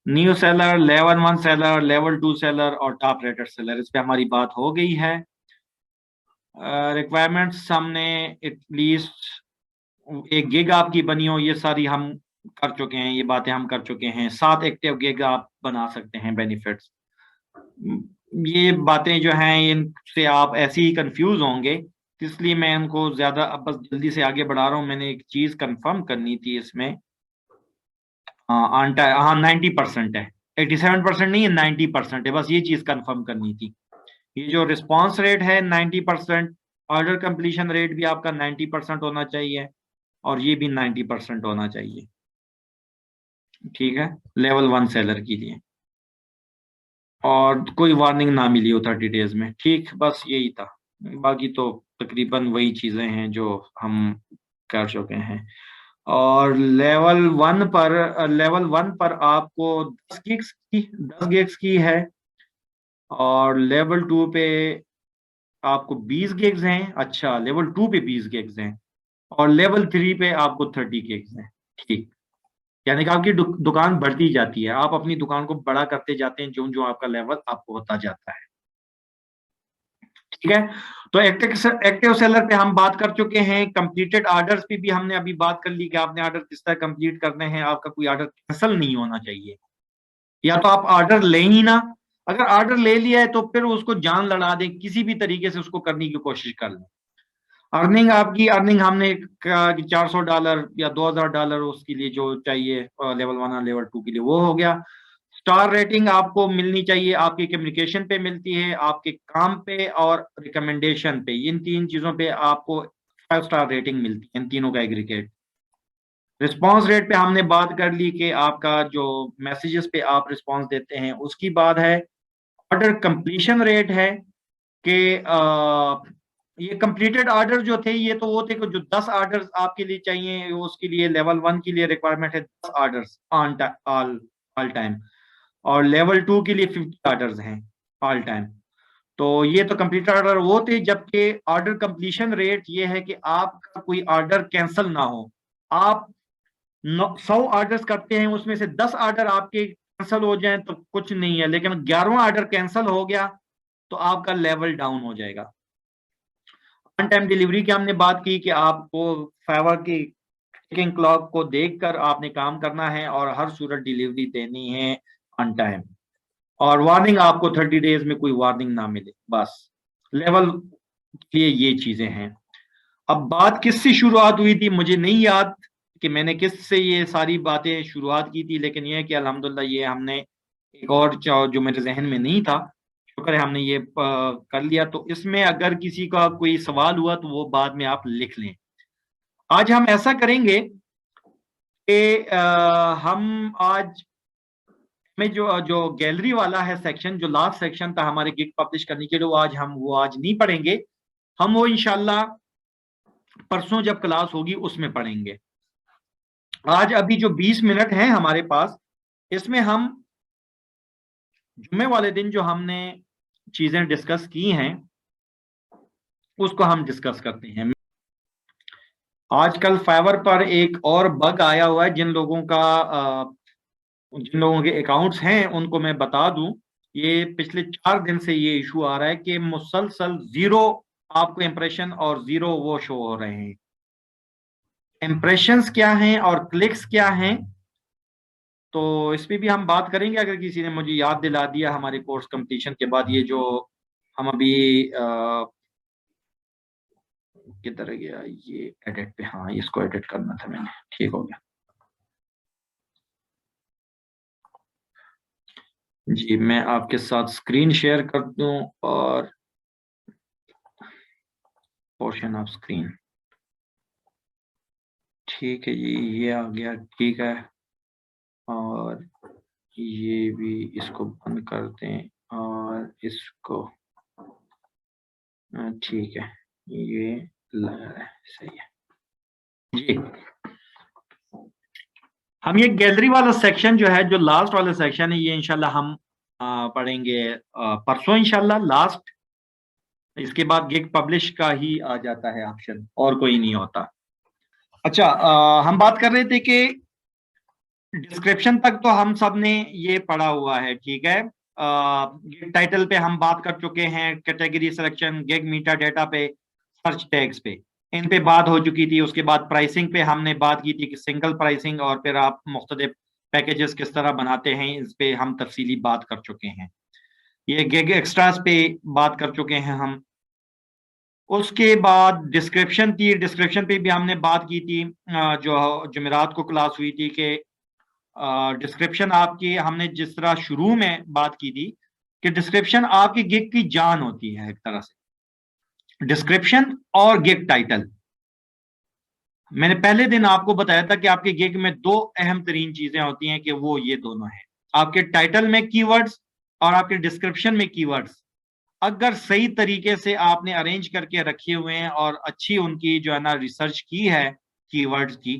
New seller, level 1 seller, level 2 seller और टॉप रेटेड सेलर, इस पे हमारी बात हो गई है। रिक्वायरमेंट्स सामने एटलीस्ट एक गिग आपकी बनी हो, ये सारी हम कर चुके हैं, ये बातें हम कर चुके हैं। 7 एक्टिव गिग आप बना सकते हैं बेनिफिट्स। ये बातें जो हैं इनसे आप ऐसे ही कंफ्यूज होंगे, इसलिए मैं इनको ज्यादा अब बस जल्दी से आगे बढ़ा रहा हूँ। मैंने एक चीज कंफर्म करनी थी इसमें। हाँ 90% है, 87% नहीं है, 90% है, बस ये चीज कंफर्म करनी थी। ये जो रिस्पांस रेट है 90%, ऑर्डर कंप्लीशन रेट भी आपका 90% होना चाहिए और ये भी 90% होना चाहिए, ठीक है, लेवल 1 सेलर के लिए। और कोई वार्निंग ना मिली हो 30 डेज में, ठीक, बस यही था। बाकी तो तकरीबन वही चीजें हैं जो हम कर चुके हैं। और लेवल 1 पर आपको 10 गिग्स की है और लेवल 2 पे आपको 20 गिग्स हैं। अच्छा, लेवल 2 पे 20 गिग्स हैं और लेवल 3 पे आपको 30 गिग्स हैं, ठीक। यानी कि आपकी दुकान बढ़ती जाती है, आप अपनी दुकान को बड़ा करते जाते हैं जो जो आपका लेवल आपको होता जाता है, ठीक है। तो एक्टिव सेलर पे हम बात कर चुके हैं। कंप्लीटेड ऑर्डर्स पे भी हमने अभी बात कर ली कि आपने ऑर्डर किस तरह कंप्लीट करने हैं, आपका कोई ऑर्डर कैंसिल नहीं होना चाहिए, या तो आप ऑर्डर ले ही ना, अगर ऑर्डर ले लिया है तो फिर उसको जान लड़ा दें, किसी भी तरीके से उसको करने की कोशिश कर लें। अर्निंग, आपकी अर्निंग हमने कहा कि $400 या $2000 उसके लिए जो चाहिए लेवल 1 और लेवल 2 के लिए वो हो गया। स्टार रेटिंग आपको मिलनी चाहिए, आपकी कम्युनिकेशन पे मिलती है, आपके काम पे और रिकमेंडेशन पे, इन 3 चीजों पे आपको 5 स्टार रेटिंग मिलती है, इन तीनों का एग्रीगेट। रिस्पांस रेट पे हमने बात कर ली कि आपका जो मैसेजेस पे आप रिस्पांस देते हैं उसकी बात है। ऑर्डर कंप्लीशन रेट है कि ये कंप्लीटेड ऑर्डर जो थे ये तो वो थे कि जो 10 ऑर्डर्स आपके लिए चाहिए, उसके लिए लेवल 1 के लिए रिक्वायरमेंट है 10 ऑर्डर्स ऑन ऑल टाइम, और लेवल 2 के लिए 50 ऑर्डर्स हैं ऑल टाइम। तो ये तो कंप्लीटेड ऑर्डर वो थे, जबकि ऑर्डर कंप्लीशन रेट ये है कि आपका कोई ऑर्डर कैंसिल ना हो। आप 100 ऑर्डर्स करते हैं, उसमें से 10 ऑर्डर आपके कैंसिल हो जाएं तो कुछ नहीं है, लेकिन 11वां ऑर्डर कैंसिल हो गया तो आपका लेवल डाउन हो जाएगा। ऑन टाइम डिलीवरी की हमने बात की कि आपको फाइवर की टिकिंग क्लॉक को देखकर आपने काम करना है और हर सूरत डिलीवरी देनी है ऑन टाइम। और वार्निंग आपको 30 डेज में कोई वार्निंग ना मिले, बस लेवल के ये चीजें हैं। अब बात किससे शुरुआत हुई थी मुझे नहीं याद कि मैंने किससे ये सारी बातें शुरुआत की थी, लेकिन ये है कि अल्हम्दुलिल्लाह ये हमने एक और जो मेरे जहन में नहीं था, शुक्र है हमने ये कर लिया। तो इसमें अगर किसी का कोई सवाल हुआ तो वो बाद में आप लिख लें। आज हम ऐसा करेंगे कि हम आज में जो गैलरी वाला है सेक्शन, जो लास्ट सेक्शन था हमारे गिग पब्लिश करने के लिए, वो आज नहीं पढ़ेंगे। हम वो इंशाल्लाह परसों जब क्लास होगी उसमें पढ़ेंगे। आज अभी जो 20 मिनट हैं हमारे पास, इसमें हम जुम्मे वाले दिन जो हमने चीजें डिस्कस की हैं उसको हम डिस्कस करते हैं। आजकल फाइवर पर एक और बग आया हुआ है, जिन लोगों के अकाउंट्स हैं उनको मैं बता दूं, ये पिछले 4 दिन से ये इशू आ रहा है कि मुसलसल जीरो आपको इंप्रेशन और जीरो वो शो हो रहे हैं। इंप्रेशंस क्या हैं और क्लिक्स क्या हैं, तो इस पे भी हम बात करेंगे। अगर किसी ने मुझे याद दिला दिया हमारे कोर्स कंप्लीशन के बाद, ये जो हम अभी किधर गया ये एडिट पे, हाँ इसको एडिट करना था मैंने, ठीक हो गया जी। मैं आपके साथ स्क्रीन शेयर कर दूं और पोर्शन ऑफ स्क्रीन, ठीक है जी, ये आ गया, ठीक है। और ये भी इसको बंद कर दें और इसको, ठीक है, ये लग रहा है सही है जी। हम ये गैलरी वाला सेक्शन जो है, जो लास्ट वाला सेक्शन है, ये इंशाल्लाह हम पढ़ेंगे परसों इंशाल्लाह लास्ट। इसके बाद गिग पब्लिश का ही आ जाता है ऑप्शन, और कोई नहीं होता। अच्छा, हम बात कर रहे थे कि डिस्क्रिप्शन तक तो हम सब ने ये पढ़ा हुआ है, ठीक है। गिग टाइटल पे हम बात कर चुके हैं, कैटेगरी सिलेक्शन, गिग मीटा डेटा पे, सर्च टैग्स पे, इन पे बात हो चुकी थी। उसके बाद प्राइसिंग पे हमने बात की थी कि सिंगल प्राइसिंग और फिर आप मुख्तलिफ पैकेजेस किस तरह बनाते हैं, इस पे हम तफसीली बात कर चुके हैं। ये गिग एक्स्ट्रास पे बात कर चुके हैं हम। उसके बाद डिस्क्रिप्शन थी, डिस्क्रिप्शन पे भी हमने बात की थी, जो जुमेरात को क्लास हुई थी कि डिस्क्रिप्शन आपकी, हमने जिस तरह शुरू में बात की थी कि डिस्क्रिप्शन आपकी गिग की जान होती है एक तरह से। डिस्क्रिप्शन और गिग टाइटल, मैंने पहले दिन आपको बताया था कि आपके गिग में 2 अहम तरीन चीजें होती हैं कि वो ये दोनों हैं, आपके टाइटल में कीवर्ड्स और आपके डिस्क्रिप्शन में कीवर्ड्स। अगर सही तरीके से आपने अरेंज करके रखे हुए हैं और अच्छी उनकी जो है ना रिसर्च की है कीवर्ड्स की,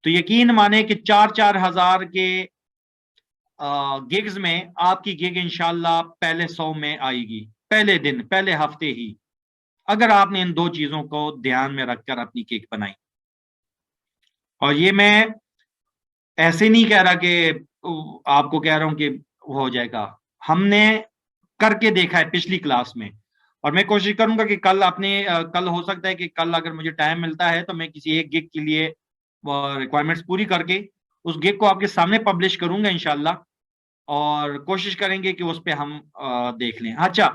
तो यकीन माने कि 4-4 हजार के गिग्स में आपकी गिग इंशाल्लाह पहले 100 में आएगी, पहले दिन, पहले हफ्ते ही, अगर आपने इन 2 चीजों को ध्यान में रखकर अपनी गिग बनाई। और ये मैं ऐसे नहीं कह रहा कि आपको कह रहा हूं कि हो जाएगा, हमने करके देखा है पिछली क्लास में। और मैं कोशिश करूंगा कि कल हो सकता है कि कल अगर मुझे टाइम मिलता है तो मैं किसी एक गिग के लिए रिक्वायरमेंट्स पूरी करके उस गिग को आपके सामने पब्लिश करूंगा इंशाल्लाह, और कोशिश करेंगे कि उस पे हम देख लें। अच्छा,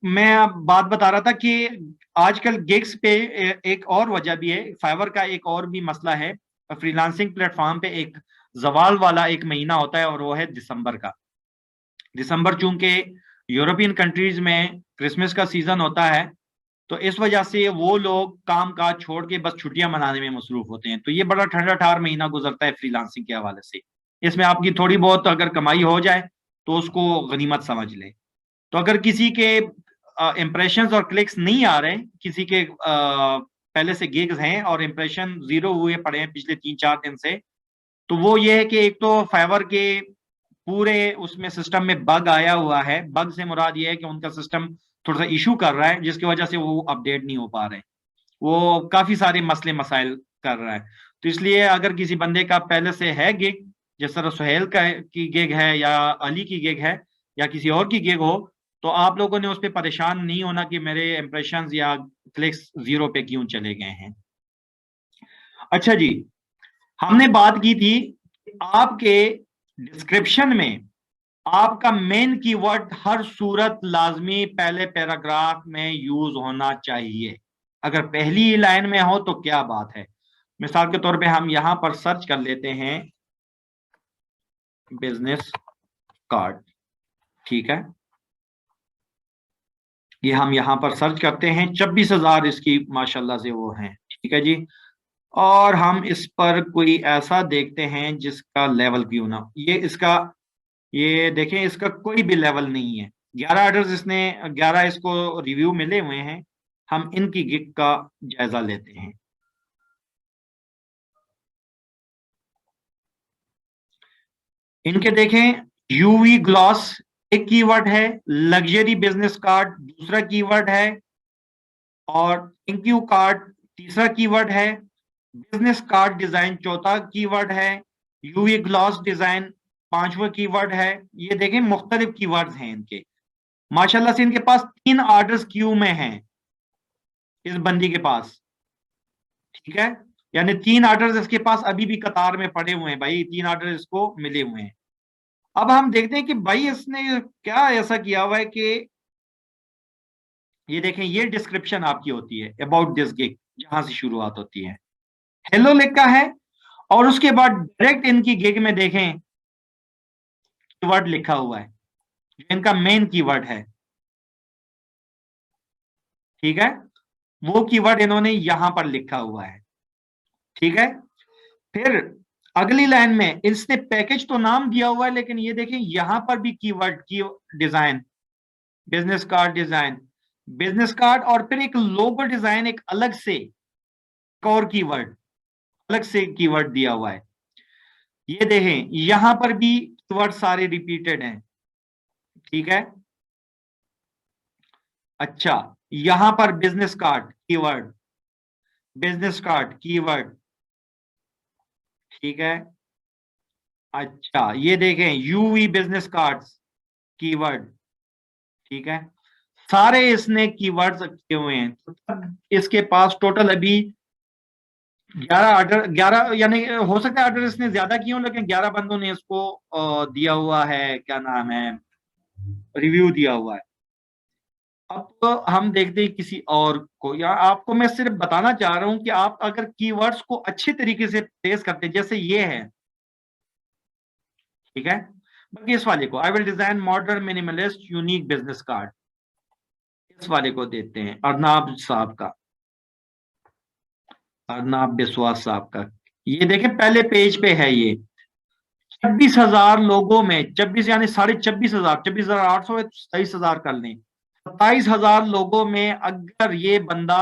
मैं अब बात बता रहा था कि आजकल गिग्स पे एक और वजह भी है, फाइवर का एक और भी मसला है। फ्रीलांसिंग प्लेटफॉर्म पे एक जवाल वाला एक महीना होता है और वो है दिसंबर का। दिसंबर चूंकि यूरोपियन कंट्रीज में क्रिसमस का सीजन होता है, तो इस वजह से वो लोग काम काज छोड़ के बस छुट्टियां मनाने में मसरूफ होते हैं। तो ये बड़ा ठंडा ठार महीना गुजरता है फ्रीलांसिंग के हवाले से। इसमें आपकी थोड़ी बहुत अगर कमाई हो जाए तो उसको गनीमत समझ ले। तो अगर किसी के इंप्रेशंस और क्लिक्स नहीं आ रहे, किसी के पहले से गिग्स हैं और इंप्रेशन जीरो हुए पड़े हैं पिछले 3-4 दिन से, तो वो ये है कि एक तो फाइवर के पूरे उसमें सिस्टम में बग आया हुआ है। बग से मुराद ये है कि उनका सिस्टम थोड़ा सा इशू कर रहा है, जिसकी वजह से वो अपडेट नहीं हो पा रहे, वो काफी सारे मसले मसाइल कर रहा है। तो इसलिए अगर किसी बंदे का पहले से है गिग, जिस तरह सुहेल का की गिग है या अली की गिग है या किसी और की गिग हो, तो आप लोगों ने उस पर परेशान नहीं होना कि मेरे इंप्रेशंस या क्लिक्स जीरो पे क्यों चले गए हैं। अच्छा जी, हमने बात की थी आपके डिस्क्रिप्शन में आपका मेन कीवर्ड हर सूरत लाजमी पहले पैराग्राफ में यूज होना चाहिए। अगर पहली लाइन में हो तो क्या बात है। मिसाल के तौर पे हम यहां पर सर्च कर लेते हैं बिजनेस कार्ड, ठीक है, ये हम यहां पर सर्च करते हैं, 26,000 इसकी माशाल्लाह से वो हैं, ठीक है जी। और हम इस पर कोई ऐसा देखते हैं जिसका लेवल क्यों ना, ये देखें, इसका कोई भी लेवल नहीं है। 11 ऑर्डर्स इसने, 11 इसको रिव्यू मिले हुए हैं। हम इनकी गिग का जायजा लेते हैं। इनके देखें, यूवी ग्लॉस एक कीवर्ड है, लग्जरी बिजनेस कार्ड दूसरा कीवर्ड है, और थैंक यू कार्ड तीसरा कीवर्ड है, बिजनेस कार्ड डिजाइन चौथा कीवर्ड है, यूवी ग्लॉस डिजाइन पांचवा कीवर्ड है। ये देखें, मुख्तलिफ कीवर्ड्स हैं इनके। माशाल्लाह से इनके पास 3 ऑर्डर्स क्यू में हैं इस बंदी के पास, ठीक है। यानी 3 ऑर्डर्स इसके पास अभी भी कतार में पड़े हुए हैं भाई, 3 ऑर्डर इसको मिले हुए हैं। अब हम देखते हैं कि भाई इसने क्या ऐसा किया हुआ है कि ये देखें, ये डिस्क्रिप्शन आपकी होती है अबाउट दिस गिग, जहां से शुरुआत होती है, हेलो लिखा है, और उसके बाद डायरेक्ट इनकी गिग में देखें कीवर्ड लिखा हुआ है जो इनका मेन कीवर्ड है, ठीक है। वो कीवर्ड इन्होंने यहां पर लिखा हुआ है, ठीक है। फिर अगली लाइन में इसने पैकेज तो नाम दिया हुआ है, लेकिन ये देखें यहां पर भी कीवर्ड की design, business card design, business card, और फिर एक लोगो डिजाइन, एक अलग से एक और कीवर्ड, अलग से कीवर्ड दिया हुआ है। ये देखें यहां पर भी कीवर्ड सारे रिपीटेड हैं, ठीक है। अच्छा, यहां पर business card keyword, business card keyword, ठीक है। अच्छा, ये देखें यूवी बिजनेस कार्ड्स कीवर्ड, ठीक है। सारे इसने कीवर्ड्स किए हुए हैं, तो तब इसके पास टोटल अभी 11 ऑर्डर, 11 यानी हो सकता है ऑर्डर इसने ज्यादा किए हों, लेकिन 11 बंदों ने इसको दिया हुआ है, क्या नाम है, रिव्यू दिया हुआ है। अब हम देखते हैं किसी और को, या आपको मैं सिर्फ बताना चाह रहा हूं कि आप अगर कीवर्ड्स को अच्छे तरीके से प्लेस करते हैं, जैसे ये है, ठीक है। बाकी इस वाले को, I will design modern minimalist unique business card, इस वाले को देते हैं अर्नाब साहब का, अर्नाब बिस्वास साहब का। ये देखें पहले पेज पे है ये, 26,000 लोगों में, 26 यानी 26,500, 26,800 27,000 कर लें, 27,000 लोगों में अगर ये बंदा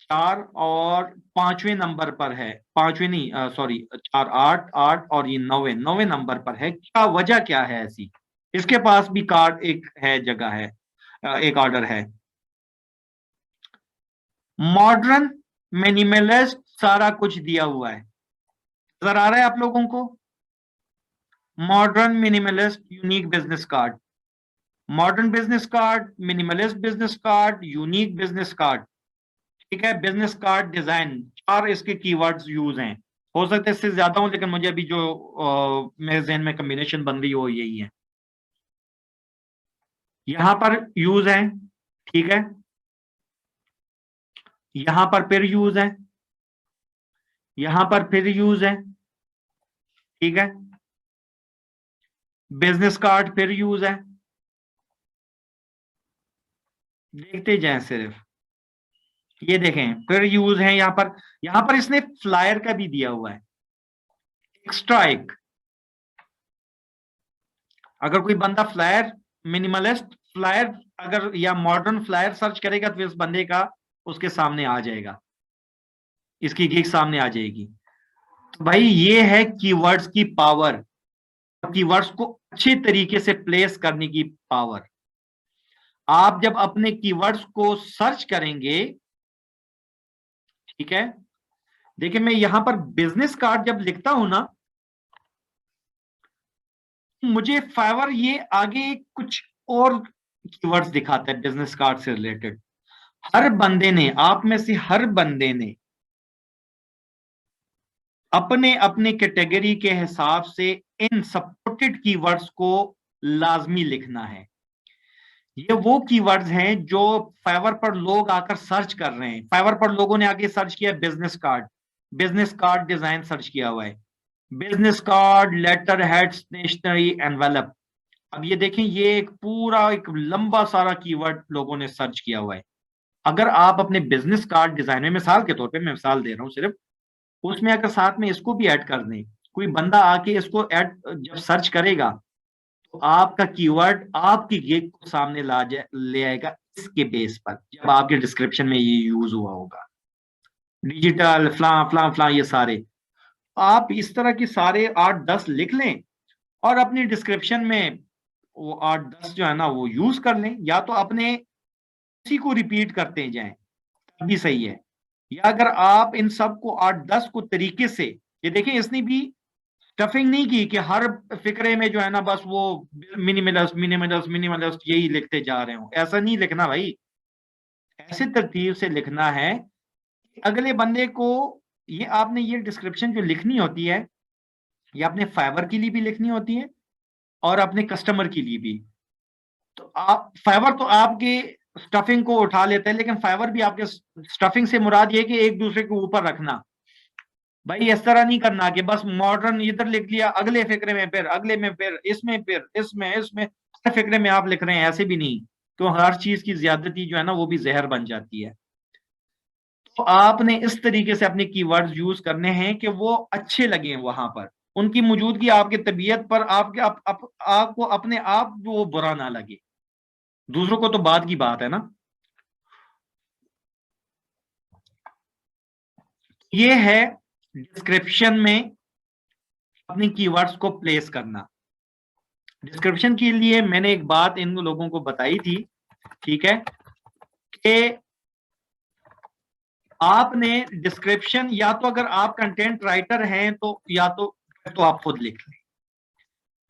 4 और 5वें नंबर पर है, 5वें नहीं, सॉरी 4 8 8 और ये 9वें नंबर पर है, क्या वजह क्या है ऐसी? इसके पास भी कार्ड एक है, जगह है, एक ऑर्डर है। मॉडर्न मिनिमलिस्ट सारा कुछ दिया हुआ है, नजर आ रहा है आप लोगों को? Modern minimalist unique business card, modern business card, minimalist business card, unique business card, ठीक है। बिजनेस कार्ड डिजाइन, 4 इसके कीवर्ड्स यूज हैं, हो सकता है इससे ज्यादा हो, लेकिन मुझे अभी जो मेरे जहन में कॉम्बिनेशन बन रही हो यही है। यहां पर यूज है, ठीक है। यहां पर फिर यूज है, यहां पर फिर यूज है, ठीक है। बिजनेस कार्ड फिर यूज है, देखते जाएं सिर्फ, ये देखें फिर यूज है यहां पर। यहां पर इसने फ्लायर का भी दिया हुआ है, एक्स्ट्रा एक, अगर कोई बंदा फ्लायर, मिनिमलिस्ट फ्लायर अगर या मॉडर्न फ्लायर सर्च करेगा तो इस बंदे का उसके सामने आ जाएगा, इसकी गिग सामने आ जाएगी। तो भाई ये है कीवर्ड्स की पावर, कीवर्ड्स को अच्छे तरीके से प्लेस करने की पावर। आप जब अपने कीवर्ड्स को सर्च करेंगे, ठीक है, देखिए मैं यहां पर बिजनेस कार्ड जब लिखता हूं ना, मुझे फाइवर ये आगे कुछ और कीवर्ड्स दिखाता है बिजनेस कार्ड से रिलेटेड। हर बंदे ने, आप में से हर बंदे ने अपने अपने कैटेगरी के हिसाब से इन सपोर्टेड कीवर्ड्स को लाजमी लिखना है। ये वो कीवर्ड्स हैं जो फाइवर पर लोग आकर सर्च कर रहे हैं। फाइवर पर लोगों ने आके सर्च किया business card, business card design search किया हुआ है, business card, letterhead, stationery, envelope. अब ये देखें, ये एक पूरा एक लंबा सारा कीवर्ड लोगों ने सर्च किया हुआ है, अगर आप अपने बिजनेस कार्ड डिजाइन में, मिसाल के तौर पे मैं मिसाल दे रहा हूँ सिर्फ, उसमें अगर साथ में इसको भी ऐड कर दें, कोई बंदा आके इसको ऐड जब सर्च करेगा तो आपका कीवर्ड आपकी गिग को सामने ले आएगा इसके बेस पर, जब आपके डिस्क्रिप्शन में ये यूज हुआ होगा। डिजिटल फ्ला फ्ला फ्ला ये सारे आप इस तरह की सारे 8-10 लिख लें और अपनी डिस्क्रिप्शन में वो 8-10 जो है ना वो यूज कर लें, या तो अपने उसी को रिपीट करते जाएं तब भी सही है। या अगर आप इन सब को 8-10 को तरीके से, ये देखें इसने भी स्टफिंग नहीं की कि हर फिक्रे में जो है ना बस वो मिनिमलिस्ट मिनिमलिस्ट मिनिमलिस्ट यही लिखते जा रहे हो, ऐसा नहीं लिखना भाई। ऐसे तरतीब से लिखना है अगले बंदे को, ये आपने ये डिस्क्रिप्शन जो लिखनी होती है ये अपने फाइवर के लिए भी लिखनी होती है और अपने कस्टमर के लिए भी। तो आप फाइवर तो आपके स्टफिंग को उठा लेते हैं, लेकिन फाइवर भी आपके स्टफिंग से मुराद ये कि एक दूसरे के ऊपर रखना। भाई इस तरह नहीं करना कि बस मॉडर्न इधर लिख लिया, अगले फिक्रे में फिर अगले में फिर इसमें फिर इसमें इसमें हर फिक्रे में आप लिख रहे हैं, ऐसे भी नहीं। तो हर चीज की ज्यादती जो है ना वो भी जहर बन जाती है। तो आपने इस तरीके से अपने कीवर्ड्स यूज करने हैं कि वो अच्छे लगे वहां पर, उनकी मौजूदगी आपकी तबीयत पर आपको अपने आप वो बुरा ना लगे, दूसरों को तो बात की बात है ना। ये है डिस्क्रिप्शन में अपनी कीवर्ड्स को प्लेस करना। डिस्क्रिप्शन के लिए मैंने एक बात इन लोगों को बताई थी, ठीक है, कि आपने डिस्क्रिप्शन या तो अगर आप कंटेंट राइटर हैं तो या तो आप खुद लिख लें,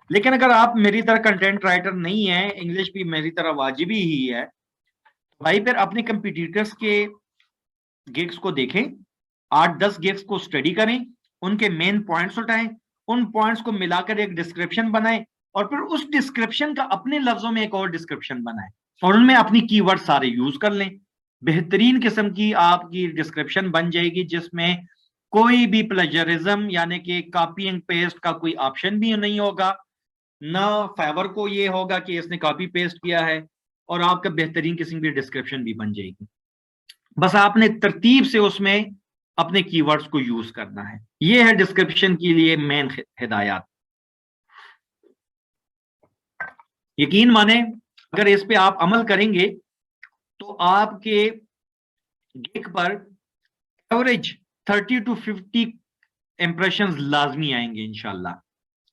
लेकिन अगर आप मेरी तरह कंटेंट राइटर नहीं है, इंग्लिश भी मेरी तरह वाजिबी ही है, भाई फिर अपने कंपटीटर्स के गिग्स को देखें, 8-10 गिग्स को स्टडी करें, उनके मेन पॉइंट्स उठाएं, उन पॉइंट्स को मिलाकर एक डिस्क्रिप्शन बनाएं और फिर उस डिस्क्रिप्शन का अपने लफ्जों में एक और डिस्क्रिप्शन बनाएं और उनमें अपनी कीवर्ड सारे यूज कर लें। बेहतरीन किस्म की आपकी डिस्क्रिप्शन बन जाएगी जिसमें कोई भी प्लेजरिज्म यानी कि कॉपी एंड पेस्ट का कोई ऑप्शन भी नहीं होगा, ना फाइवर को ये होगा कि इसने कॉपी पेस्ट किया है, और आपका बेहतरीन किस्म की डिस्क्रिप्शन भी बन जाएगी। बस आपने तरतीब से उसमें अपने कीवर्ड्स को यूज करना है। ये है डिस्क्रिप्शन के लिए मेन हिदायत। यकीन माने अगर इस पे आप अमल करेंगे तो आपके गिग पर एवरेज 30 to 50 इंप्रेशंस लाजमी आएंगे इंशाल्लाह,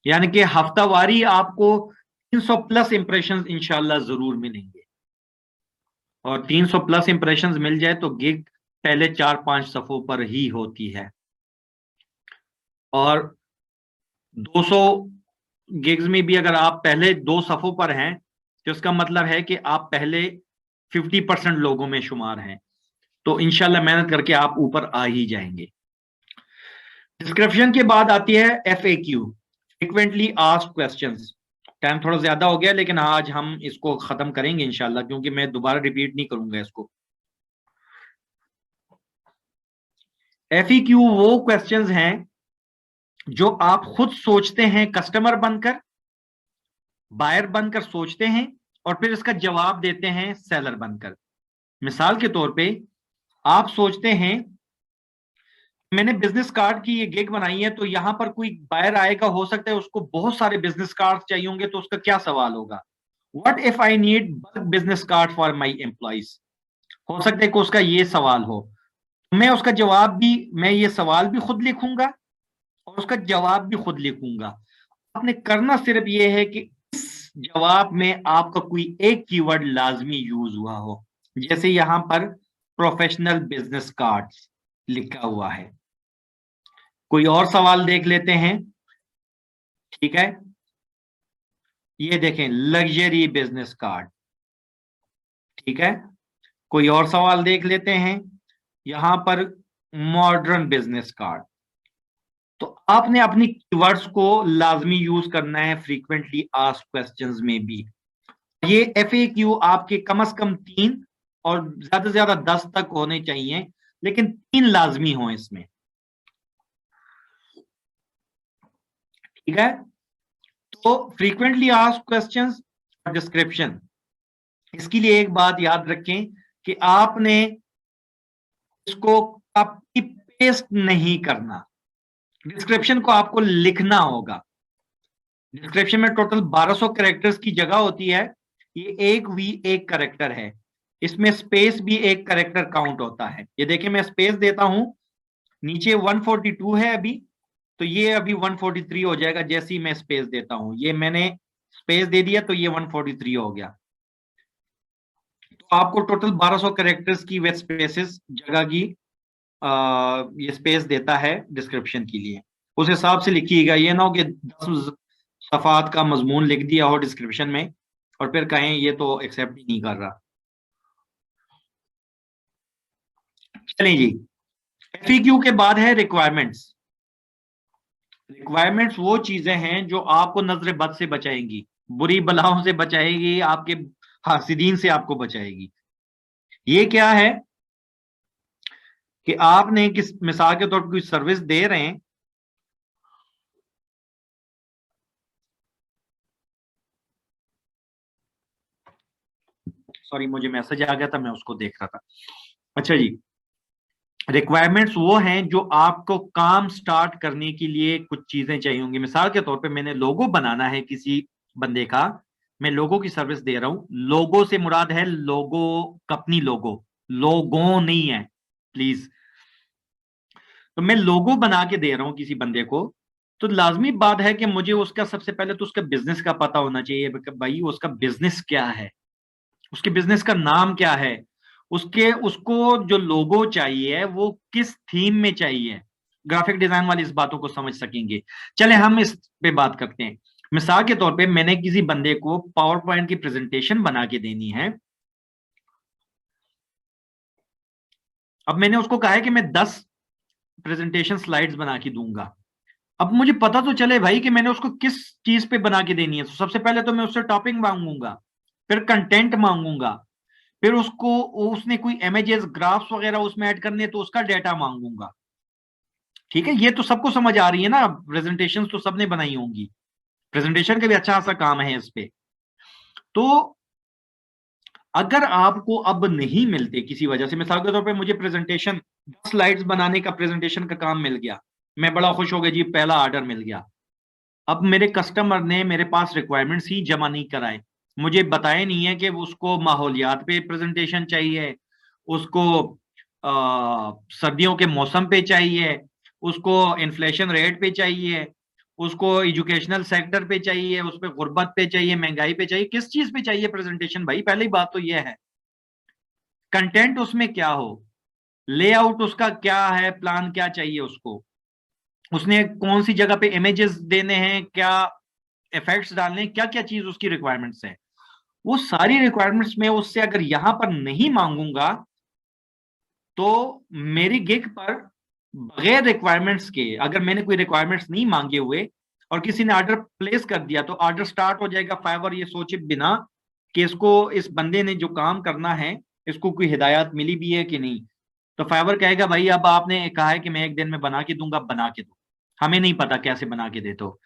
यानी कि हफ्तावारी आपको 300 प्लस इंप्रेशंस इंशाल्लाह जरूर मिलेंगे। और 300 प्लस इंप्रेशंस मिल जाए तो गिग पहले 4-5 सफों पर ही होती है, और 200 गिग्स में भी अगर आप पहले 2 सफों पर हैं तो इसका मतलब है कि आप पहले 50% लोगों में शुमार हैं। तो इंशाल्लाह मेहनत करके आप ऊपर आ ही जाएंगे। डिस्क्रिप्शन के बाद आती है FAQ, frequently asked questions. Time थोड़ा ज्यादा हो गया लेकिन आज हम इसको खत्म करेंगे इंशाल्लाह, क्योंकि मैं दोबारा रिपीट नहीं करूंगा इसको। FAQ वो क्वेश्चंस हैं जो आप खुद सोचते हैं, कस्टमर बनकर, बायर बनकर सोचते हैं और फिर इसका जवाब देते हैं सेलर बनकर। मिसाल के तौर पे आप सोचते हैं मैंने बिजनेस कार्ड की ये गिग बनाई है, तो यहां पर कोई बायर आएगा, हो सकता है उसको बहुत सारे बिजनेस कार्ड चाहिए होंगे, तो उसका क्या सवाल होगा, what if I need business card for my employees, हो सकता है कि उसका ये सवाल हो। मैं उसका जवाब भी, मैं ये सवाल भी खुद लिखूंगा और उसका जवाब भी खुद लिखूंगा। आपने करना सिर्फ ये है कि इस जवाब में आपका कोई एक कीवर्ड लाजमी यूज हुआ हो, जैसे यहां पर प्रोफेशनल बिजनेस कार्ड्स लिखा हुआ है। कोई और सवाल देख लेते हैं, ठीक है, ये देखें लग्जरी बिजनेस कार्ड, ठीक है। कोई और सवाल देख लेते हैं, यहां पर मॉडर्न बिजनेस कार्ड। तो आपने अपनी कीवर्ड्स को लाजमी यूज करना है फ्रीक्वेंटली आस्क्ड क्वेश्चंस में भी। ये FAQ आपके कम से कम 3 और ज्यादा से ज्यादा 10 तक होने चाहिए, लेकिन 3 लाजमी हो इसमें, ठीक है। तो फ्रीक्वेंटली आस्क्ड क्वेश्चंस और डिस्क्रिप्शन, इसके लिए एक बात याद रखें कि आपने इसको कॉपी पेस्ट नहीं करना, डिस्क्रिप्शन को आपको लिखना होगा। डिस्क्रिप्शन में टोटल 1200 कैरेक्टर्स की जगह होती है, ये एक वी एक कैरेक्टर है, इसमें स्पेस भी एक कैरेक्टर काउंट होता है। ये देखिए मैं स्पेस देता हूं, नीचे 142 है अभी, तो ये अभी 143 हो जाएगा जैसे ही मैं स्पेस देता हूं। ये मैंने स्पेस दे दिया तो ये 143 हो गया। तो आपको टोटल 1200 कैरेक्टर्स की वेब स्पेसेस जगह की ये स्पेस देता है डिस्क्रिप्शन के लिए। उस हिसाब से लिखिएगा, ये ना हो कि 10 सफात का मजमून लिख दिया हो डिस्क्रिप्शन में और फिर कहें ये तो एक्सेप्ट ही नहीं कर रहा। चलिए जी, FAQ के बाद है रिक्वायरमेंट्स। रिक्वायरमेंट्स वो चीजें हैं जो आपको नजर बद से बचाएंगी, बुरी बलाओं से बचाएगी, आपके हासिदीन से आपको बचाएगी। ये क्या है कि आपने किस मिसाल के तौर पर कोई सर्विस दे रहे हैं, सॉरी मुझे मैसेज आ गया था, मैं उसको देख रहा था। अच्छा जी, रिक्वायरमेंट्स वो हैं जो आपको काम स्टार्ट करने के लिए कुछ चीजें चाहिए होंगी। मिसाल के तौर पे मैंने लोगो बनाना है किसी बंदे का, मैं लोगो की सर्विस दे रहा हूं। लोगो से मुराद है लोगो, कंपनी लोगो, लोगो नहीं है प्लीज। तो मैं लोगो बना के दे रहा हूं किसी बंदे को, तो लाजमी बात है कि मुझे उसका सबसे पहले तो उसका बिजनेस का पता होना चाहिए, भाई उसका बिजनेस क्या है, उसके बिजनेस का नाम क्या है, उसको जो लोगो चाहिए वो किस थीम में चाहिए। ग्राफिक डिजाइन वाली इस बातों को समझ सकेंगे। चले हम इस पे बात करते हैं। मिसाल के तौर पे मैंने किसी बंदे को पावर पॉइंट की प्रेजेंटेशन बना के देनी है। अब मैंने उसको कहा है कि मैं 10 प्रेजेंटेशन स्लाइड्स बना के दूंगा। अब मुझे पता तो चले भाई कि मैंने उसको किस चीज पे बना के देनी है। तो सबसे पहले तो मैं उससे टॉपिक मांगूंगा, फिर कंटेंट मांगूंगा, फिर उसको उसने कोई इमेजेस ग्राफ्स वगैरह उसमें ऐड करने तो उसका डेटा मांगूंगा। ठीक है, ये तो सबको समझ आ रही है ना, प्रेजेंटेशन तो सबने बनाई होंगी, प्रेजेंटेशन का भी अच्छा सा काम है इस पे। तो अगर आपको अब नहीं मिलते किसी वजह से, मिसाल के तौर पे मुझे प्रेजेंटेशन 10 स्लाइड्स बनाने का प्रेजेंटेशन का काम मिल गया, मैं बड़ा खुश हो गया जी, पहला ऑर्डर मिल गया। अब मेरे कस्टमर ने मेरे पास रिक्वायरमेंट्स ही जमा नहीं कराए, मुझे बताया नहीं है कि उसको माहौलियात पे प्रेजेंटेशन चाहिए, उसको सर्दियों के मौसम पे चाहिए, उसको इन्फ्लेशन रेट पे चाहिए, उसको एजुकेशनल सेक्टर पे चाहिए, उस पे गुर्बत पे चाहिए, महंगाई पे चाहिए, किस चीज पे चाहिए प्रेजेंटेशन भाई। पहली बात तो यह है कंटेंट उसमें क्या हो, लेआउट उसका क्या है, प्लान क्या चाहिए उसको, उसने कौन सी जगह पे इमेजेस देने हैं, क्या इफेक्ट्स डालने हैं, क्या क्या चीज उसकी रिक्वायरमेंट्स है। वो सारी रिक्वायरमेंट्स में उससे अगर यहां पर नहीं मांगूंगा तो मेरी गिग पर बगैर रिक्वायरमेंट्स के, अगर मैंने कोई रिक्वायरमेंट्स नहीं मांगे हुए और किसी ने ऑर्डर प्लेस कर दिया तो ऑर्डर स्टार्ट हो जाएगा। फाइवर ये सोचे बिना कि इसको, इस बंदे ने जो काम करना है इसको कोई हिदायत मिली भी है कि नहीं, तो फाइवर कहेगा भाई अब आपने कहा है कि मैं एक दिन में बना के दूंगा, बना के दो। हमें नहीं पता कैसे बना के देते हो,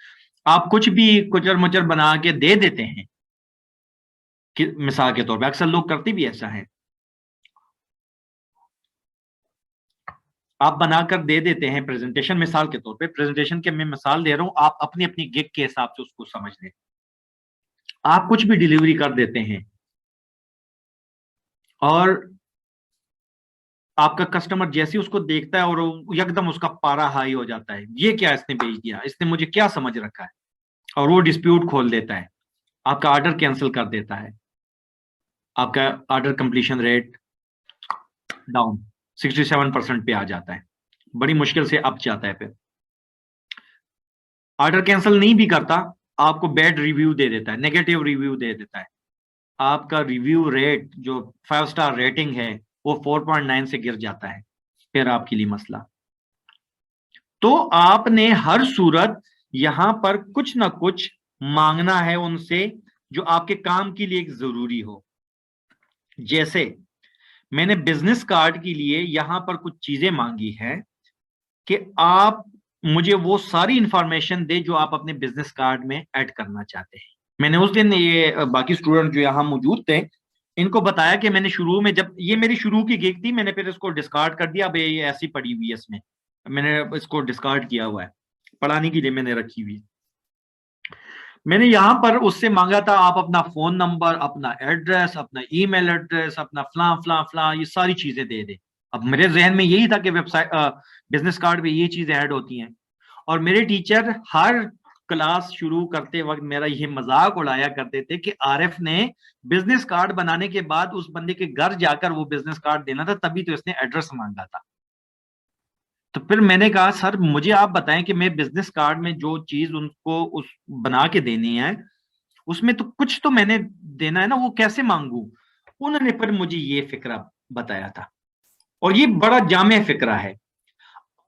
आप कुछ भी कुचर मुचर बना के दे देते हैं कि मिसाल के तौर पे अक्सर लोग करते भी ऐसा है, आप बनाकर दे देते हैं प्रेजेंटेशन। मिसाल के तौर पे प्रेजेंटेशन के मैं मिसाल दे रहा हूं, आप अपनी अपनी गिग के हिसाब से उसको समझ लें। आप कुछ भी डिलीवरी कर देते हैं और आपका कस्टमर जैसे ही उसको देखता है और एकदम उसका पारा हाई हो जाता है, ये क्या इसने भेज दिया, इसने मुझे क्या समझ रखा है, और वो डिस्प्यूट खोल देता है, आपका ऑर्डर कैंसिल कर देता है, आपका ऑर्डर कंप्लीशन रेट डाउन 67% पे आ जाता है, बड़ी मुश्किल से अप जाता है। फिर ऑर्डर कैंसिल नहीं भी करता, आपको बैड रिव्यू दे देता है, नेगेटिव रिव्यू दे देता है, आपका रिव्यू रेट जो 5 स्टार रेटिंग है वो 4.9 से गिर जाता है, फिर आपके लिए मसला। तो आपने हर सूरत यहां पर कुछ ना कुछ मांगना है उनसे जो आपके काम के लिए जरूरी हो। जैसे मैंने बिजनेस कार्ड के लिए यहां पर कुछ चीजें मांगी हैं कि आप मुझे वो सारी इंफॉर्मेशन दे जो आप अपने बिजनेस कार्ड में ऐड करना चाहते हैं। मैंने उस दिन ये बाकी स्टूडेंट जो यहां मौजूद थे इनको बताया कि मैंने शुरू में, जब ये मेरी शुरू की गिग थी, मैंने फिर इसको डिस्कार्ड कर दिया। अब ये ऐसी पड़ी हुई है, इसमें मैंने इसको डिस्कार्ड किया हुआ है, पढ़ाने के लिए मैंने रखी हुई। मैंने यहां पर उससे मांगा था आप अपना फोन नंबर, अपना एड्रेस, अपना ईमेल एड्रेस, अपना फला फला फला, ये सारी चीजें दे दे। अब मेरे जहन में यही था कि वेबसाइट बिजनेस कार्ड पे ये चीजें ऐड होती हैं। और मेरे टीचर हर क्लास शुरू करते वक्त मेरा ये मजाक उड़ाया करते थे कि आरिफ ने बिजनेस कार्ड बनाने के बाद उस बंदे के घर जाकर वो बिजनेस कार्ड देना था, तभी तो इसने एड्रेस मांगा था। तो फिर मैंने कहा सर मुझे आप बताएं कि मैं बिजनेस कार्ड में जो चीज उनको उस बना के देनी है, उसमें तो कुछ तो मैंने देना है ना, वो कैसे मांगू। उन्होंने फिर मुझे ये फिक्रा बताया था, और ये बड़ा जामे फिक्रा है।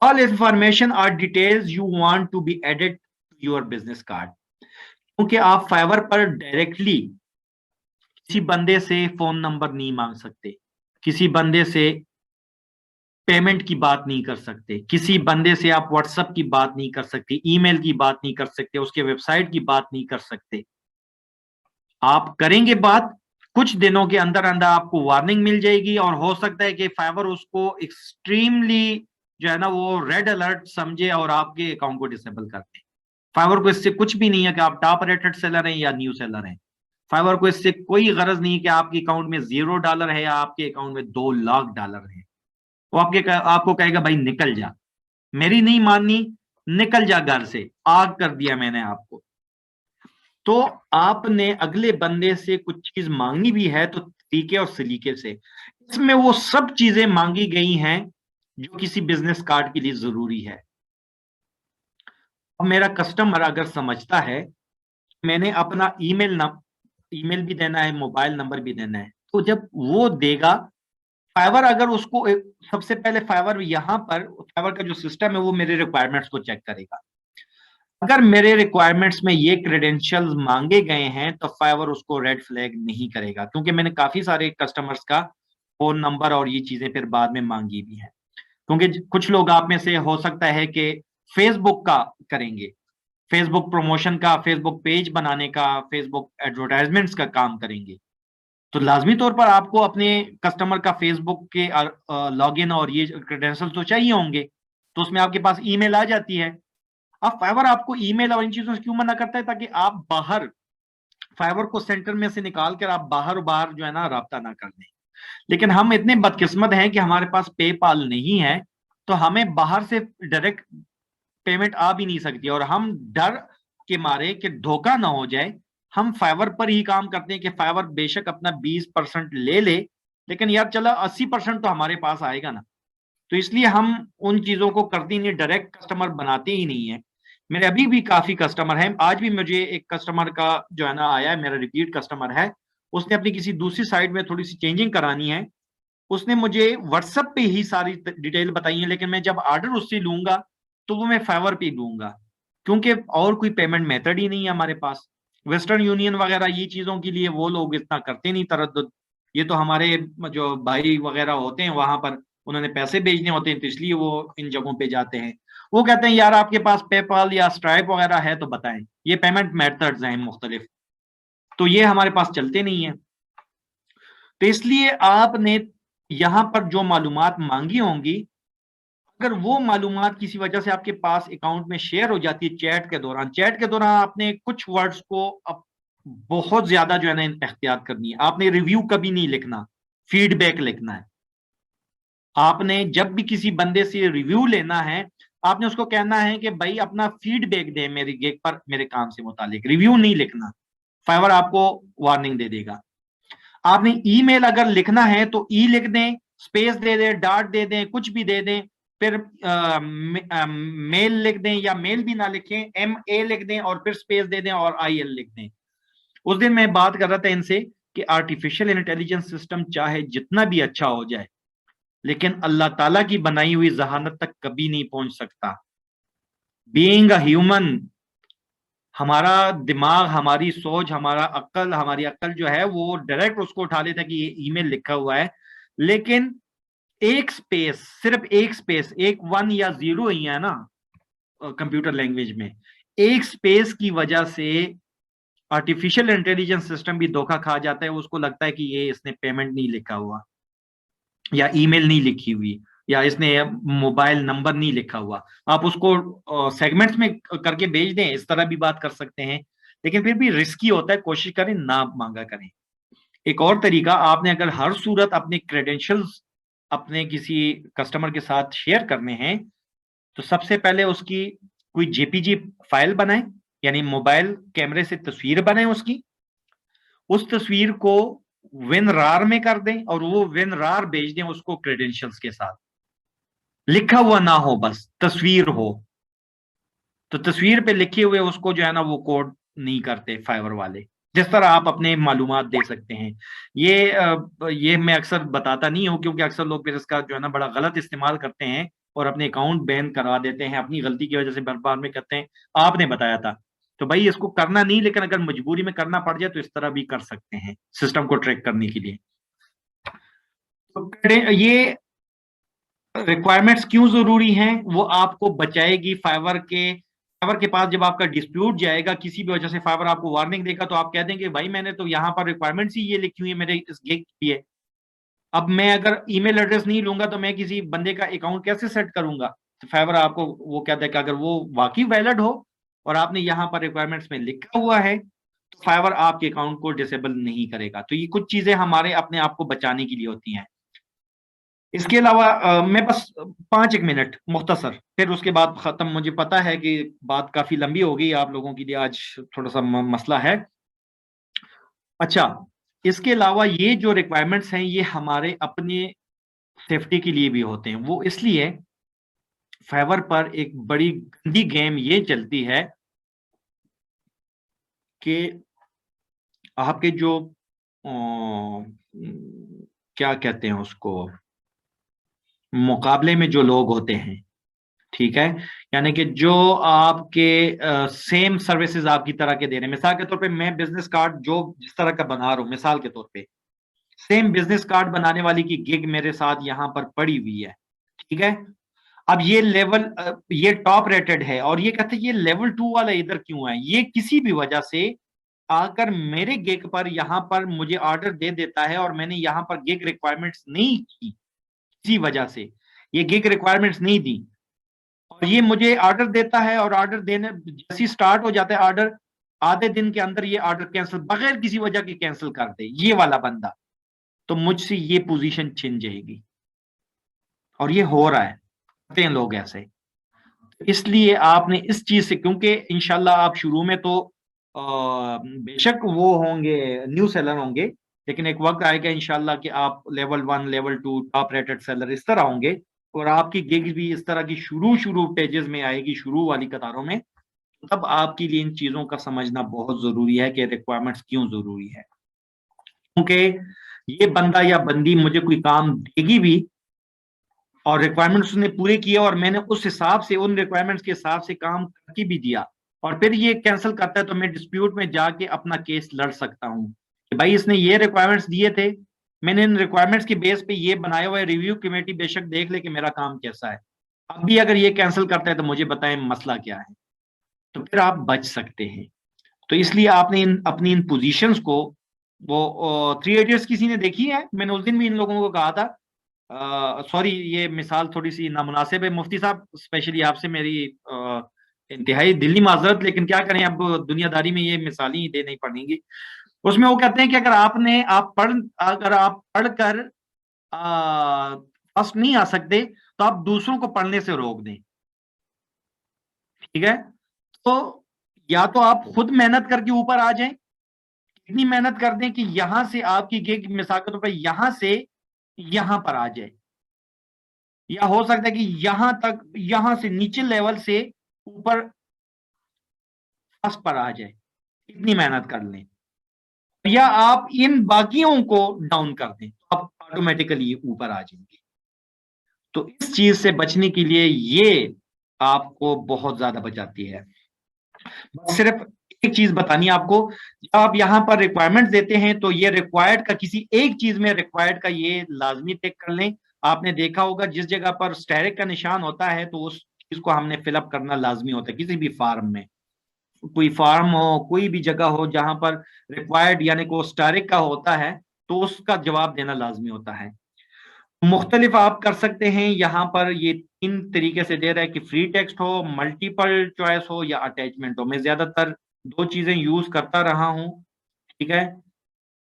All information or details you want to be added to your business card. क्योंकि आप फाइवर पर डायरेक्टली किसी बंदे से फोन नंबर नहीं मांग सकते, किसी बंदे से पेमेंट की बात नहीं कर सकते, किसी बंदे से आप व्हाट्सएप की बात नहीं कर सकते, ईमेल की बात नहीं कर सकते, उसके वेबसाइट की बात नहीं कर सकते। आप करेंगे बात, कुछ दिनों के अंदर अंदर आपको वार्निंग मिल जाएगी, और हो सकता है कि फाइवर उसको एक्सट्रीमली जो है ना वो रेड अलर्ट समझे और आपके अकाउंट को डिसेबल कर दे। फाइवर को इससे कुछ भी नहीं है कि आप टॉप रेटेड सेलर हैं या न्यू सेलर हैं। फाइवर को इससे कोई गरज नहीं है कि आपके अकाउंट में $0 है या आपके अकाउंट में $2 लाख है। वो आपको कहेगा भाई निकल जा, मेरी नहीं माननी, निकल जा घर से, आग कर दिया मैंने आपको। तो आपने अगले बंदे से कुछ चीज मांगनी भी है तो तरीके और सलीके से। इसमें वो सब चीजें मांगी गई हैं जो किसी बिजनेस कार्ड के लिए जरूरी है। अब मेरा कस्टमर अगर समझता है मैंने अपना ईमेल भी देना है, मोबाइल नंबर भी देना है, तो जब वो देगा, फाइवर अगर उसको सबसे पहले फाइवर का जो सिस्टम है वो मेरे रिक्वायरमेंट्स को चेक करेगा। अगर मेरे रिक्वायरमेंट्स में ये क्रेडेंशियल्स मांगे गए हैं तो फाइवर उसको रेड फ्लैग नहीं करेगा, क्योंकि मैंने काफी सारे कस्टमर्स का फोन नंबर और ये चीजें फिर बाद में मांगी भी हैं। क्योंकि कुछ लोग आप में से हो सकता है कि फेसबुक का करेंगे, फेसबुक प्रमोशन का, फेसबुक पेज बनाने का, फेसबुक एडवर्टाइजमेंट्स का काम करेंगे, तो लाजमी तौर पर आपको अपने कस्टमर का फेसबुक के लॉगिन और ये क्रेडेंशियल तो चाहिए होंगे। तो उसमें आपके पास ईमेल आ जाती है। अब फाइवर आपको ईमेल और इन चीजों से क्यों मना करता है, ताकि आप बाहर फाइवर को सेंटर में से निकाल कर आप बाहर बाहर जो है ना राब्ता ना कर दें। लेकिन हम इतने बदकिस्मत हैं कि हमारे पास पेपाल नहीं है, तो हमें बाहर से डायरेक्ट पेमेंट आ भी नहीं सकती, और हम डर के मारे कि धोखा ना हो जाए, हम फाइवर पर ही काम करते हैं कि फाइवर बेशक अपना 20% ले ले, लेकिन यार चला 80% तो हमारे पास आएगा ना। तो इसलिए हम उन चीजों को करते ही नहीं, डायरेक्ट कस्टमर बनाते ही नहीं है। मेरे अभी भी काफी कस्टमर हैं, आज भी मुझे एक कस्टमर का जो है ना आया है, मेरा रिपीट कस्टमर है, उसने अपनी किसी दूसरी साइट में थोड़ी सी चेंजिंग करानी है, उसने मुझे व्हाट्सएप पे ही सारी डिटेल बताई है, लेकिन मैं जब ऑर्डर उससे लूंगा तो वो मैं फाइवर पे लूंगा, क्योंकि और कोई पेमेंट मेथड ही नहीं है हमारे पास। वेस्टर्न यूनियन वगैरह ये चीजों के लिए वो लोग इतना करते नहीं तरद्दुद। ये तो हमारे जो भाई वगैरह होते हैं वहां पर उन्होंने पैसे भेजने होते हैं, तो इसलिए वो इन जगहों पे जाते हैं। वो कहते हैं यार आपके पास पेपाल या स्ट्राइप वगैरह है तो बताएं, ये पेमेंट मेथड्स हैं मुख्तलिफ, तो ये हमारे पास चलते नहीं है। तो इसलिए आपने यहां पर जो मालूमात मांगी होंगी, अगर वो मालूमात किसी वजह से आपके पास अकाउंट में शेयर हो जाती है चैट के दौरान आपने कुछ वर्ड्स को अब बहुत ज्यादा जो है ना एहतियात करनी है। आपने रिव्यू कभी नहीं लिखना, फीडबैक लिखना है। आपने जब भी किसी बंदे से रिव्यू लेना है, आपने उसको कहना है कि भाई अपना फीडबैक दे मेरी गिग पर, मेरे काम से मुतालिक, रिव्यू नहीं लिखना। फाइवर आपको वार्निंग दे देगा। आपने ईमेल अगर लिखना है तो ई लिख दें, स्पेस दे दें, डॉट दे दें, कुछ भी दे दें, फिर मेल लिख दें, या मेल भी ना लिखें, MA लिख दें और फिर स्पेस दे दें और IL लिख दें। उस दिन मैं बात कर रहा था इनसे कि आर्टिफिशियल इंटेलिजेंस सिस्टम चाहे जितना भी अच्छा हो जाए, लेकिन अल्लाह ताला की बनाई हुई जहानत तक कभी नहीं पहुंच सकता। बीइंग अ ह्यूमन, हमारा दिमाग, हमारी सोच, हमारी अक्ल जो है वो डायरेक्ट उसको उठा लेता है कि ये ईमेल लिखा हुआ है, लेकिन एक स्पेस, सिर्फ एक स्पेस, एक 1 या 0 ही है ना कंप्यूटर लैंग्वेज में, एक स्पेस की वजह से आर्टिफिशियल इंटेलिजेंस सिस्टम भी धोखा खा जाता है, उसको लगता है कि ये इसने पेमेंट नहीं लिखा हुआ, या ईमेल नहीं लिखी हुई, या इसने मोबाइल नंबर नहीं लिखा हुआ। आप उसको सेगमेंट्स में करके भेज दें, इस तरह भी बात कर सकते हैं, लेकिन फिर भी रिस्की होता है, कोशिश करें ना मांगा करें। एक और तरीका, आपने अगर हर सूरत अपने क्रेडेंशियल्स अपने किसी कस्टमर के साथ शेयर करने हैं, तो सबसे पहले उसकी कोई जेपीजी फाइल बनाएं, यानी मोबाइल कैमरे से तस्वीर बनाएं उसकी, उस तस्वीर को WinRAR में कर दें और वो WinRAR भेज दें उसको क्रेडेंशियल्स के साथ, लिखा हुआ ना हो, बस तस्वीर हो। तो तस्वीर पे लिखे हुए उसको जो है ना वो कोड नहीं करते फाइवर वाले, जिस तरह आप अपने मालूमात दे सकते हैं। ये मैं अक्सर बताता नहीं हूं, क्योंकि अक्सर लोग फिर इसका जो है ना बड़ा गलत इस्तेमाल करते हैं और अपने अकाउंट बैन करवा देते हैं, अपनी गलती की वजह से बार में कहते हैं आपने बताया था। तो भाई इसको करना नहीं, लेकिन अगर मजबूरी में करना पड़ जाए तो इस तरह भी कर सकते हैं सिस्टम को ट्रैक करने के लिए। तो ये रिक्वायरमेंट्स क्यों जरूरी हैं, वो आपको बचाएगी फाइवर के पास जब आपका डिस्प्यूट जाएगा किसी भी वजह से, फाइवर आपको वार्निंग देगा तो आप कह देंगे भाई मैंने तो यहाँ पर रिक्वायरमेंट्स ही ये लिखी हुई है मेरे इस गिग की है। अब मैं अगर ईमेल एड्रेस नहीं लूंगा तो मैं किसी बंदे का अकाउंट कैसे सेट करूंगा? तो फाइवर आपको वो कहता है कि अगर वो वाकई वैलिड हो और आपने यहाँ पर रिक्वायरमेंट्स में लिखा हुआ है, तो फाइवर आपके अकाउंट को डिसेबल नहीं करेगा। तो ये कुछ चीजें हमारे अपने आप को बचाने के लिए होती हैं। इसके अलावा मैं बस 5 एक मिनट मुख्तसर, फिर उसके बाद खत्म। मुझे पता है कि बात काफी लंबी हो गई, आप लोगों के लिए आज थोड़ा सा मसला है। अच्छा, इसके अलावा ये जो रिक्वायरमेंट्स हैं ये हमारे अपने सेफ्टी के लिए भी होते हैं। वो इसलिए फाइवर पर एक बड़ी गंदी गेम ये चलती है कि आपके जो क्या कहते हैं उसको, मुकाबले में जो लोग होते हैं, ठीक है, यानी कि जो आपके सेम सर्विसेज आपकी तरह के दे रहे हैं। मिसाल के तौर पे मैं बिजनेस कार्ड जो जिस तरह का बना रहा हूं, मिसाल के तौर पे सेम बिजनेस कार्ड बनाने वाली की गिग मेरे साथ यहां पर पड़ी हुई है, ठीक है। अब ये लेवल ये टॉप रेटेड है और ये कहते हैं ये लेवल 2 वाला इधर क्यों है? ये किसी भी वजह से आकर मेरे गिग पर यहां पर मुझे ऑर्डर दे देता है और मैंने यहां पर गिग रिक्वायरमेंट्स नहीं की, किसी वजह से ये गिग रिक्वायरमेंट्स नहीं दी, और ये मुझे ऑर्डर देता है और ऑर्डर देने जैसे ही स्टार्ट हो जाता है ऑर्डर, आधे दिन के अंदर ये ऑर्डर कैंसिल, बगैर किसी वजह के कैंसिल कर दे ये वाला बंदा, तो मुझसे ये पोजीशन छिन जाएगी। और ये हो रहा है, करते हैं लोग ऐसे। इसलिए आपने इस चीज से, क्योंकि इंशाल्लाह आप शुरू में तो बेशक वो होंगे न्यू सेलर होंगे, लेकिन एक वक्त आएगा इंशाल्लाह कि आप level 1 level 2 top rated seller इस तरह होंगे, और आपकी गिग भी इस तरह की शुरू पेजेस में आएगी, शुरू वाली कतारों में। तब आपके लिए इन चीजों का समझना बहुत जरूरी है कि रिक्वायरमेंट्स क्यों जरूरी है, क्योंकि ये बंदा या बंदी मुझे कोई काम देगी भी और रिक्वायरमेंट्स उसने पूरे किए और मैंने उस हिसाब से उन रिक्वायरमेंट्स के हिसाब से काम करके भी दिया, और फिर ये कैंसिल करता है, तो मैं डिस्प्यूट में जाके अपना केस लड़ सकता हूँ कि भाई इसने ये रिक्वायरमेंट्स दिए थे, मैंने इन रिक्वायरमेंट्स की बेस पे ये बनाया हुआ है, रिव्यू कमेटी बेशक देख ले कि मेरा काम कैसा है, अब भी अगर ये कैंसिल करता है तो मुझे बताएं मसला क्या है, तो फिर आप बच सकते हैं। तो इसलिए आपने अपनी इन पोजीशंस को, वो 3 इडियट्स किसी ने देखी है? मैंने उस दिन भी इन लोगों को कहा था, सॉरी ये मिसाल थोड़ी सी नामुनासिब है मुफ्ती साहब, स्पेशली आपसे मेरी इंतहाई दिली माजरत, लेकिन क्या करें अब दुनियादारी में ये मिसालें ही देनी पड़ेंगी। उसमें वो कहते हैं कि अगर आप पढ़कर फर्स्ट नहीं आ सकते तो आप दूसरों को पढ़ने से रोक दें, ठीक है। तो या तो आप खुद मेहनत करके ऊपर आ जाएं, इतनी मेहनत कर दें कि यहां से आपकी गिग मिसाल के तौर पर यहां से यहां पर आ जाए, या हो सकता है कि यहां तक, यहां से नीचे लेवल से ऊपर फर्स्ट पर आ जाए, इतनी मेहनत कर लें, या आप इन बाकियों को डाउन कर दें तो आप ऑटोमेटिकली ऊपर आ जाएंगे। तो इस चीज से बचने के लिए ये आपको बहुत ज्यादा बचाती है। बस सिर्फ एक चीज बतानी है आपको, जब आप यहां पर रिक्वायरमेंट देते हैं तो ये रिक्वायर्ड का किसी एक चीज में रिक्वायर्ड का ये लाजमी टिक कर लें। आपने देखा होगा जिस जगह पर स्टेरिक का निशान होता है तो उस चीज को हमने फिलअप करना लाजमी होता है किसी भी फार्म में। कोई फार्म हो, कोई भी जगह हो जहां पर रिक्वायर्ड यानी कोस्टारिक का होता है, तो उसका जवाब देना लाजमी होता है। मुख्तलिफ आप कर सकते हैं, यहाँ पर ये 3 तरीके से दे रहा है कि फ्री टेक्स्ट हो, मल्टीपल चॉइस हो या अटैचमेंट हो। मैं ज्यादातर 2 चीजें यूज करता रहा हूँ, ठीक है।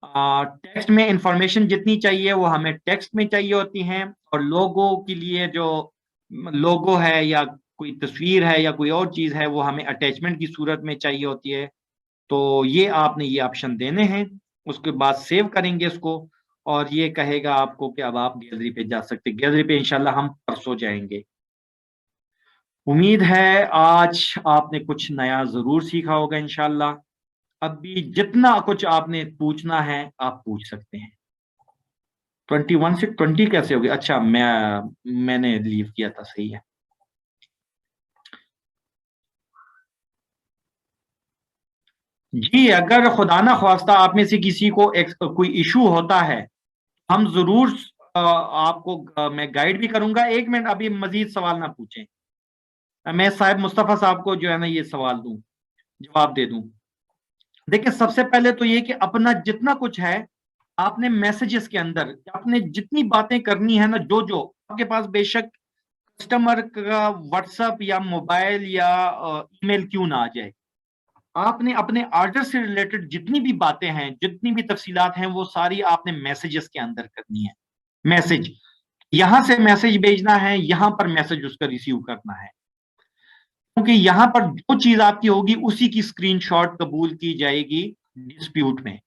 टेक्स्ट में इंफॉर्मेशन जितनी चाहिए वो हमें टेक्स्ट में चाहिए होती हैं, और लोगो के लिए जो लोगो है या कोई तस्वीर है या कोई और चीज है वो हमें अटैचमेंट की सूरत में चाहिए होती है। तो ये आपने ये ऑप्शन देने हैं, उसके बाद सेव करेंगे इसको, और ये कहेगा आपको कि अब आप गैलरी पे जा सकते। गैलरी पे इंशाल्लाह हम परसों जाएंगे। उम्मीद है आज आपने कुछ नया जरूर सीखा होगा इंशाल्लाह। अभी जितना कुछ आपने पूछना है आप पूछ सकते हैं। 21 से 20 कैसे हो गया? अच्छा, मैंने लीव किया था, सही है। जी, अगर खुदा ना ख्वास्ता आप में से किसी को कोई इशू होता है, हम जरूर आपको मैं गाइड भी करूंगा। 1 मिनट, अभी मजीद सवाल ना पूछें, मैं साहिब मुस्तफा साहब को जो है ना ये सवाल दूं, जवाब दे दूं। देखिए, सबसे पहले तो ये कि अपना जितना कुछ है आपने मैसेजेस के अंदर आपने जितनी बातें करनी है ना, जो जो आपके पास, बेशक कस्टमर का व्हाट्सएप या मोबाइल या ईमेल क्यों ना आ जाए, आपने अपने ऑर्डर से रिलेटेड जितनी भी बातें हैं, जितनी भी तफसीलात हैं, वो सारी आपने मैसेजेस के अंदर करनी है। मैसेज, यहां से मैसेज भेजना है, यहां पर मैसेज उसका रिसीव करना है, क्योंकि यहां पर जो चीज आपकी होगी उसी की स्क्रीनशॉट कबूल की जाएगी डिस्प्यूट में।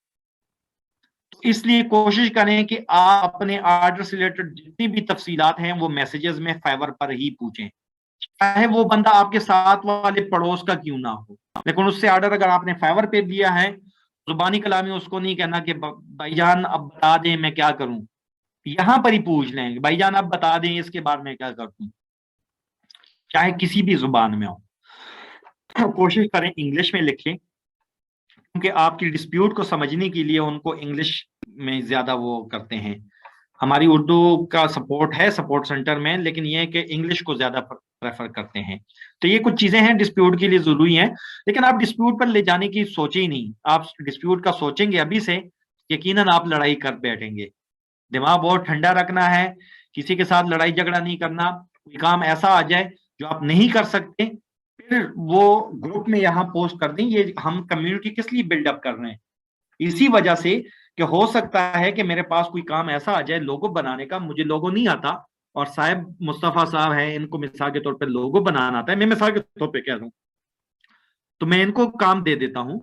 तो इसलिए कोशिश करें कि आप अपने ऑर्डर से रिलेटेड जितनी भी तफसीलात हैं वो मैसेजेस में फाइवर पर ही पूछें, चाहे वो बंदा आपके साथ वाले पड़ोस का क्यों ना हो। लेकिन उससे ऑर्डर अगर आपने फाइवर पे दिया है, जुबानी कलामी उसको नहीं कहना कि भाईजान अब बता दें मैं क्या करूं, यहां पर ही पूछ लें भाईजान अब बता दें इसके बाद मैं क्या करूं, चाहे किसी भी जुबान में हो। कोशिश करें इंग्लिश में लिखें, क्योंकि आपकी डिस्प्यूट को समझने के लिए उनको इंग्लिश में ज्यादा वो करते हैं। हमारी उर्दू का सपोर्ट है सपोर्ट सेंटर में, लेकिन ये है कि इंग्लिश को ज्यादा प्रेफर करते हैं। तो ये कुछ चीजें हैं डिस्प्यूट के लिए जरूरी हैं, लेकिन आप डिस्प्यूट पर ले जाने की सोचे ही नहीं। आप डिस्प्यूट का सोचेंगे अभी से, यकीनन आप लड़ाई कर बैठेंगे। दिमाग बहुत ठंडा रखना है, किसी के साथ लड़ाई झगड़ा नहीं करना। कोई काम ऐसा आ जाए जो आप नहीं कर सकते, फिर वो ग्रुप में यहाँ पोस्ट कर दें। ये हम कम्युनिटी किस लिए बिल्डअप कर रहे हैं? इसी वजह से कि हो सकता है कि मेरे पास कोई काम ऐसा आ जाए लोगो बनाने का, मुझे लोगो नहीं आता, और साहब मुस्तफा साहब हैं, इनको मिसाल के तौर पे लोगो बनाना आता है, मैं मिसाल के तौर पे कह रहा हूं, तो मैं इनको काम दे देता हूं,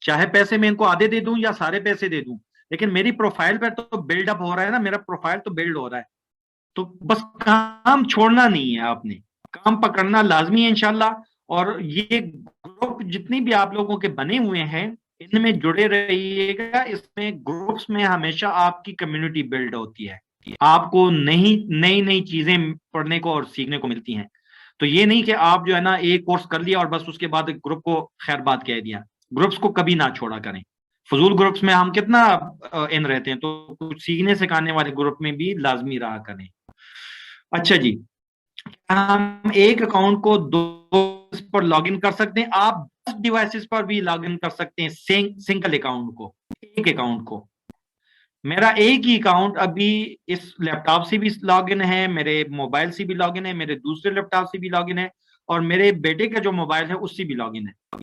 चाहे पैसे मैं इनको आधे दे दूं या सारे पैसे दे दूं, लेकिन मेरी प्रोफाइल पर तो बिल्डअप हो रहा है ना, मेरा प्रोफाइल तो बिल्ड हो रहा है। तो बस काम छोड़ना नहीं है, आपने काम पकड़ना लाजमी है इंशाल्लाह। और ये ग्रुप जितनी भी आप लोगों के बने हुए हैं इनमें जुड़े रहिएगा। इसमें ग्रुप्स में हमेशा आपकी कम्युनिटी बिल्ड होती है, आपको नई नई नई चीजें पढ़ने को और सीखने को मिलती हैं। तो ये नहीं कि आप जो है ना एक कोर्स कर लिया और बस उसके बाद ग्रुप को खैर बात कह दिया। ग्रुप्स को कभी ना छोड़ा करें। फजूल ग्रुप्स में हम कितना इन रहते हैं, तो कुछ सीखने सिखाने वाले ग्रुप में भी लाजमी रहा करें। अच्छा जी, हम एक अकाउंट को 2 पर लॉगिन कर सकते हैं, आप 10 डिवाइसेस पर भी लॉगिन कर सकते हैं सिंगल अकाउंट को, एक अकाउंट को। मेरा एक ही अकाउंट अभी इस लैपटॉप से भी लॉगिन है, मेरे मोबाइल से भी लॉगिन है, मेरे दूसरे लैपटॉप से भी लॉगिन है, और मेरे बेटे का जो मोबाइल है उससे भी लॉगिन है।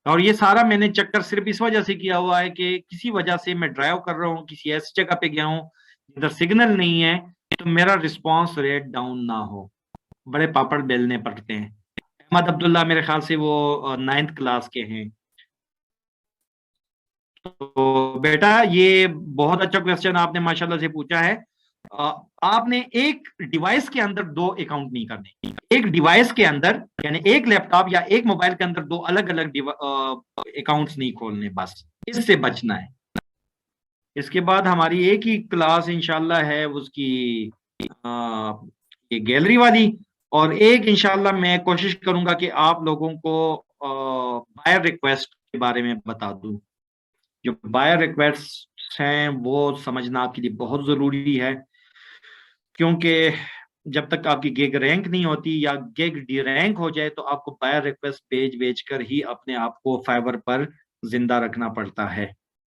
और ये सारा मैंने चक्कर सिर्फ इस वजह से किया हुआ है कि किसी वजह से मैं ड्राइव कर रहा हूँ, किसी ऐसी जगह पे गया हूँ जिधर सिग्नल नहीं है, तो मेरा रिस्पॉन्स रेट डाउन ना हो। बड़े पापड़ बेलने पड़ते हैं। अहमद अब्दुल्ला मेरे ख्याल से वो 9th क्लास के हैं। तो बेटा ये बहुत अच्छा क्वेश्चन आपने माशाल्लाह से पूछा है। आपने एक डिवाइस के अंदर 2 अकाउंट नहीं करने, एक डिवाइस के अंदर यानी एक लैपटॉप या एक मोबाइल के अंदर 2 अलग अलग अकाउंट्स नहीं खोलने, बस इससे बचना है। इसके बाद हमारी एक ही क्लास इंशाल्लाह है उसकी ये गैलरी वाली, और एक इंशाल्लाह मैं कोशिश करूंगा कि आप लोगों को बायर रिक्वेस्ट के बारे में बता दूं। जो बायर रिक्वेस्ट हैं वो समझना आपके लिए बहुत जरूरी है, क्योंकि जब तक आपकी गिग रैंक नहीं होती या गिग डी रैंक हो जाए तो आपको बायर रिक्वेस्ट भेज कर ही अपने आप को फाइवर पर जिंदा रखना पड़ता है।